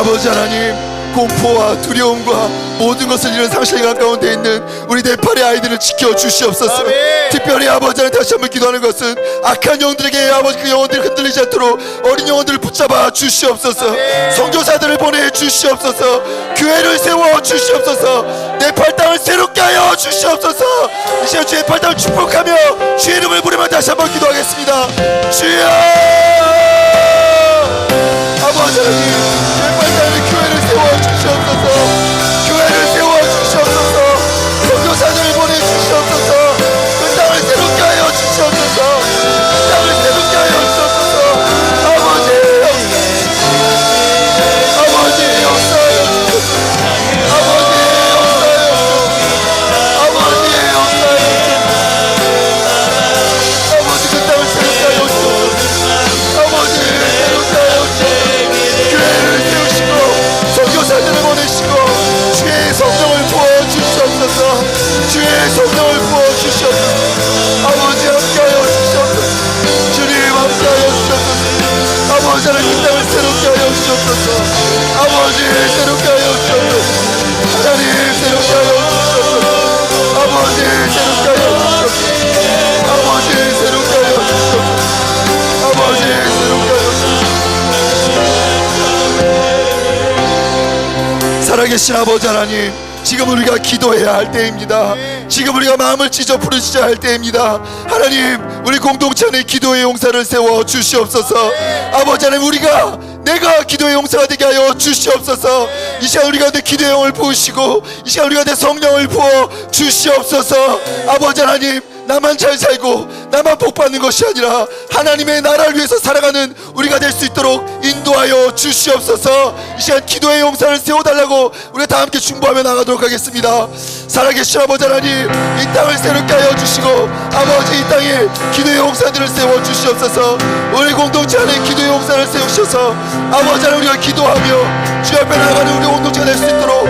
아버지 하나님, 공포와 두려움과 모든 것을 잃은 상실감 가운데 있는 우리 네팔의 아이들을 지켜주시옵소서. 아멘. 특별히 아버지 하나님, 다시 한번 기도하는 것은 악한 영들에게 아버지 그 영혼들이 흔들리지 않도록 어린 영혼들을 붙잡아 주시옵소서. 아멘. 선교사들을 보내 주시옵소서. 교회를 세워 주시옵소서. 네팔 땅을 새롭게 하여 주시옵소서. 이 시간 주의 네팔 땅을 축복하며 주의 이름을 부르며 다시 한번 기도하겠습니다. 주여, 아버지 하나님, 네팔 땅에 교회를 세워 주시옵소서. 교회를 세워 주시옵소서. 선교사들을 보내 주시옵소서. 그 땅을 새롭게 하여 주시옵소서. 그 땅을 새롭게 하여 주시옵소서. 아버지 역사하여 주시옵소서. 아버지의 역사하여 주시옵소서. 아버지의 역사하여 주시옵소서. 아버지 그 땅을 새롭게 하여 주시옵소서. 아버지 새롭게 하여 주시옵소서. 교회를 세우시고 선교사들을 보내시고 주의 성령을 부어주시옵소서. 주의 성령을 부어주시옵소서. 아버지 함께하여 주시옵소서. 주님 함께하여 주시옵소서. 아버지 하나님, 이 땅을 새롭게 하여 주시옵소서. 아버지 새롭게 하여 주시옵소서. 하나님 새롭게 하여 주시옵소서. 아버지 새롭게 하여 주시옵소서. 아버지 새롭게 하여 주시옵소서. 아버지 새롭게 하여 주시옵소서. 살아계신 아버지 하나님, 지금 우리가 기도해야 할 때입니다. 지금 우리가 마음을 찢어 부르짖어야 할 때입니다. 하나님, 우리 공동체 안에 기도의 용사를 세워 주시옵소서. 아버지 하나님, 내가 기도의 용사가 되게 하여 주시옵소서. 이 시간 우리 가운데 기도의 영을 부으시고 이 시간 우리 가운데 성령을 부어 주시옵소서. 아버지 하나님, 나만 잘 살고 나만 복받는 것이 아니라 하나님의 나라를 위해서 살아가는 우리가 될 수 있도록 인도하여 주시옵소서. 이 시간 기도의 용사를 세워달라고 우리가 다 함께 중보하며 나가도록 하겠습니다. 살아계신 아버지 하나님, 이 땅을 새롭게 하여 주시고 아버지 이 땅에 기도의 용사들을 세워 주시옵소서. 우리 공동체 안에 기도의 용사를 세우셔서 아버지 하나님, 우리가 기도하며 주 앞에 나가는 우리 공동체가 될 수 있도록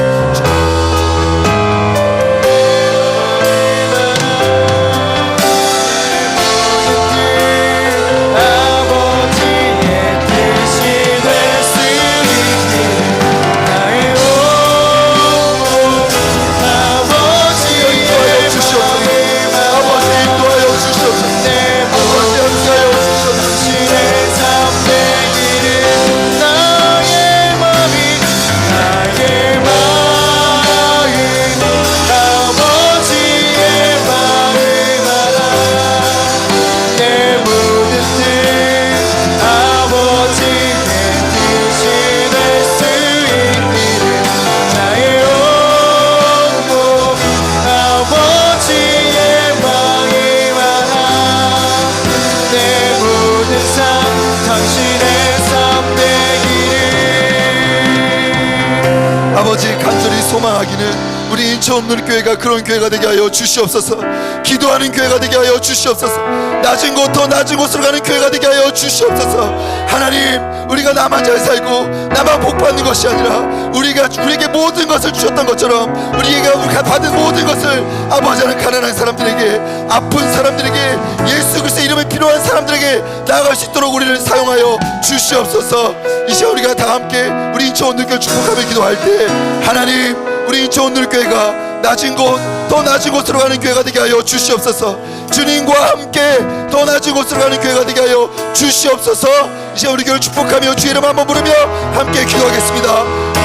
간절히 소망하기는 우리 인천 누리교회가 그런 교회가 되게 하여 주시옵소서. 기도하는 교회가 되게 하여 주시옵소서. 낮은 곳 더 낮은 곳으로 가는 교회가 되게 하여 주시옵소서. 하나님, 우리가 나만 잘 살고 나만 복받는 것이 아니라 우리에게 모든 것을 주셨던 것처럼 우리가 받은 모든 것을 아버지 하나님, 가난한 사람들에게, 아픈 사람들에게, 예수 그리스도의 이름이 필요한 사람들에게 나아갈 수 있도록 우리를 사용하여 주시옵소서. 이 시간 우리가 다 함께 우리 인천 온누리교회 축복하며 기도할 때 하나님, 우리 인천 온누리교회가 낮은 곳 더 낮은 곳으로 가는 교회가 되게 하여 주시옵소서. 주님과 함께 더 낮은 곳으로 가는 교회가 되게 하여 주시옵소서. 이제 우리 교회를 축복하며 주의 이름 한번 부르며 함께 기도하겠습니다.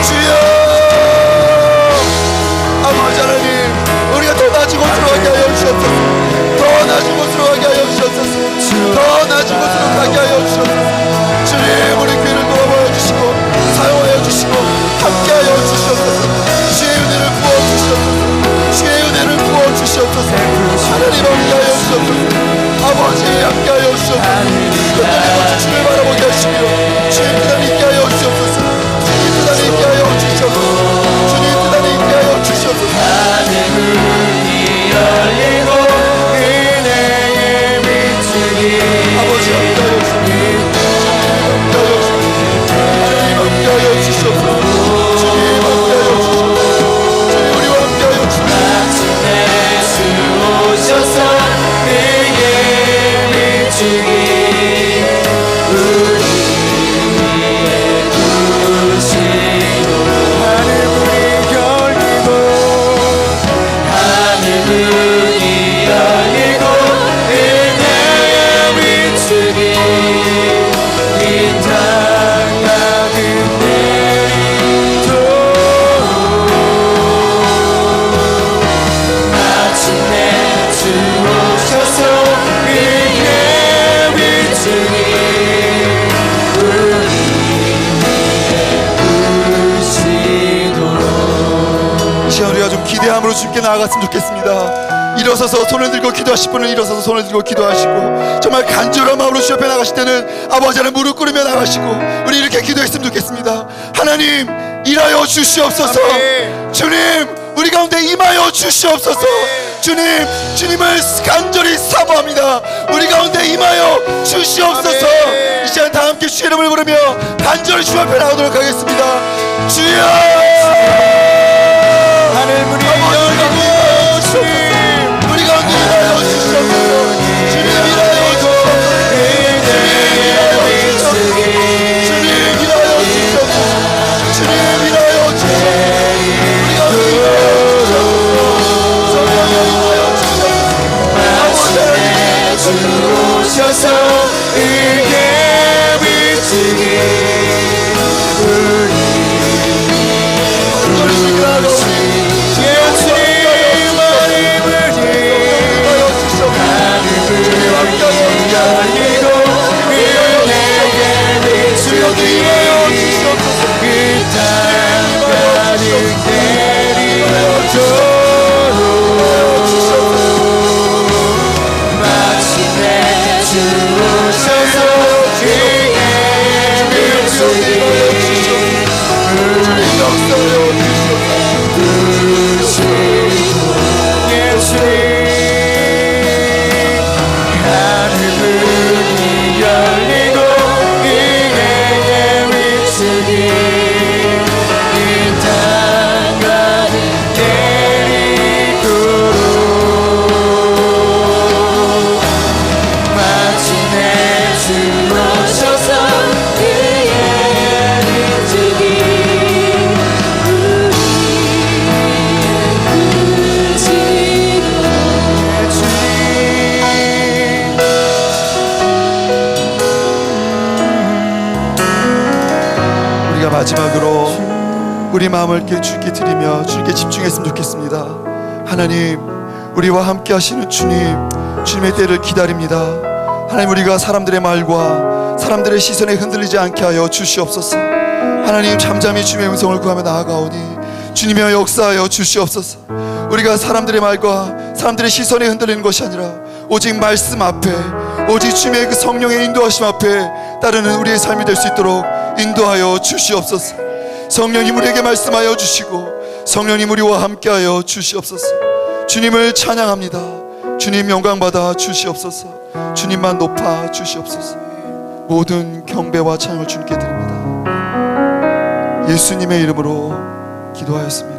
주여, 아버지 하나님, 우리가 더 낮은 곳으로 가게 하여 주시옵소서. 더 낮은 곳으로 가게 하여 주시옵소서. 더 낮은 곳으로 가게 하여 주시옵소서. 주님, 우리 교회를 돌아보여 주시고 사용하여 주시고 함께 하여 주시옵소서. 주의 은혜를 부어 주시옵소서. 주의 은혜를 부어 주시옵소서. 하나님 함께 하여 주시옵소서. 아버지 함께 하여 주시옵소서. 끝날의 주를 바라보게 하시며 주의 뜻을 있게 하여 주시옵소서. 주의 뜻을 있게 하여 주시옵소서. 주의 뜻을 있게 하여 주시옵소서. 하늘문이 열리고 은혜의 빛이 아버지 함께 하여 주시옵소서. 마음으로 주님께 나아갔으면 좋겠습니다. 일어서서 손을 들고 기도하실 분은 일어서서 손을 들고 기도하시고, 정말 간절한 마음으로 주 옆에 나가실 때는 아버지 안에 무릎 꿇으며 나가시고, 우리 이렇게 기도했으면 좋겠습니다. 하나님 일하여 주시옵소서. 아멘. 주님 우리 가운데 임하여 주시옵소서. 주님, 주님을 간절히 사모합니다. 우리 가운데 임하여 주시옵소서. 아멘. 이 시간 다 함께 주의 이름을 부르며 간절히 주 앞에 나오도록 하겠습니다. 주여, 하늘 문이 열리고 주님 우리 가운데 임하여 주시옵소서. 주님 일하여 주시옵소서. 주님 일하여 주시옵소서. 주님 일하여 주시옵소서. 우리 가운데 임하여 주셔서 의에 비추기 마지막으로 우리 마음을 주께 드리며 주님께 집중했으면 좋겠습니다. 하나님, 우리와 함께 하시는 주님의 때를 기다립니다. 하나님, 우리가 사람들의 말과 사람들의 시선에 흔들리지 않게 하여 주시옵소서. 하나님, 잠잠히 주님의 음성을 구하며 나아가오니 주님의 역사하여 주시옵소서. 우리가 사람들의 말과 사람들의 시선에 흔들리는 것이 아니라 오직 말씀 앞에, 오직 주님의 그 성령의 인도하심 앞에 따르는 우리의 삶이 될 수 있도록 인도하여 주시옵소서. 성령님 우리에게 말씀하여 주시고 성령님 우리와 함께하여 주시옵소서. 주님을 찬양합니다. 주님 영광받아 주시옵소서. 주님만 높아 주시옵소서. 모든 경배와 찬양을 주님께 드립니다. 예수님의 이름으로 기도하였습니다.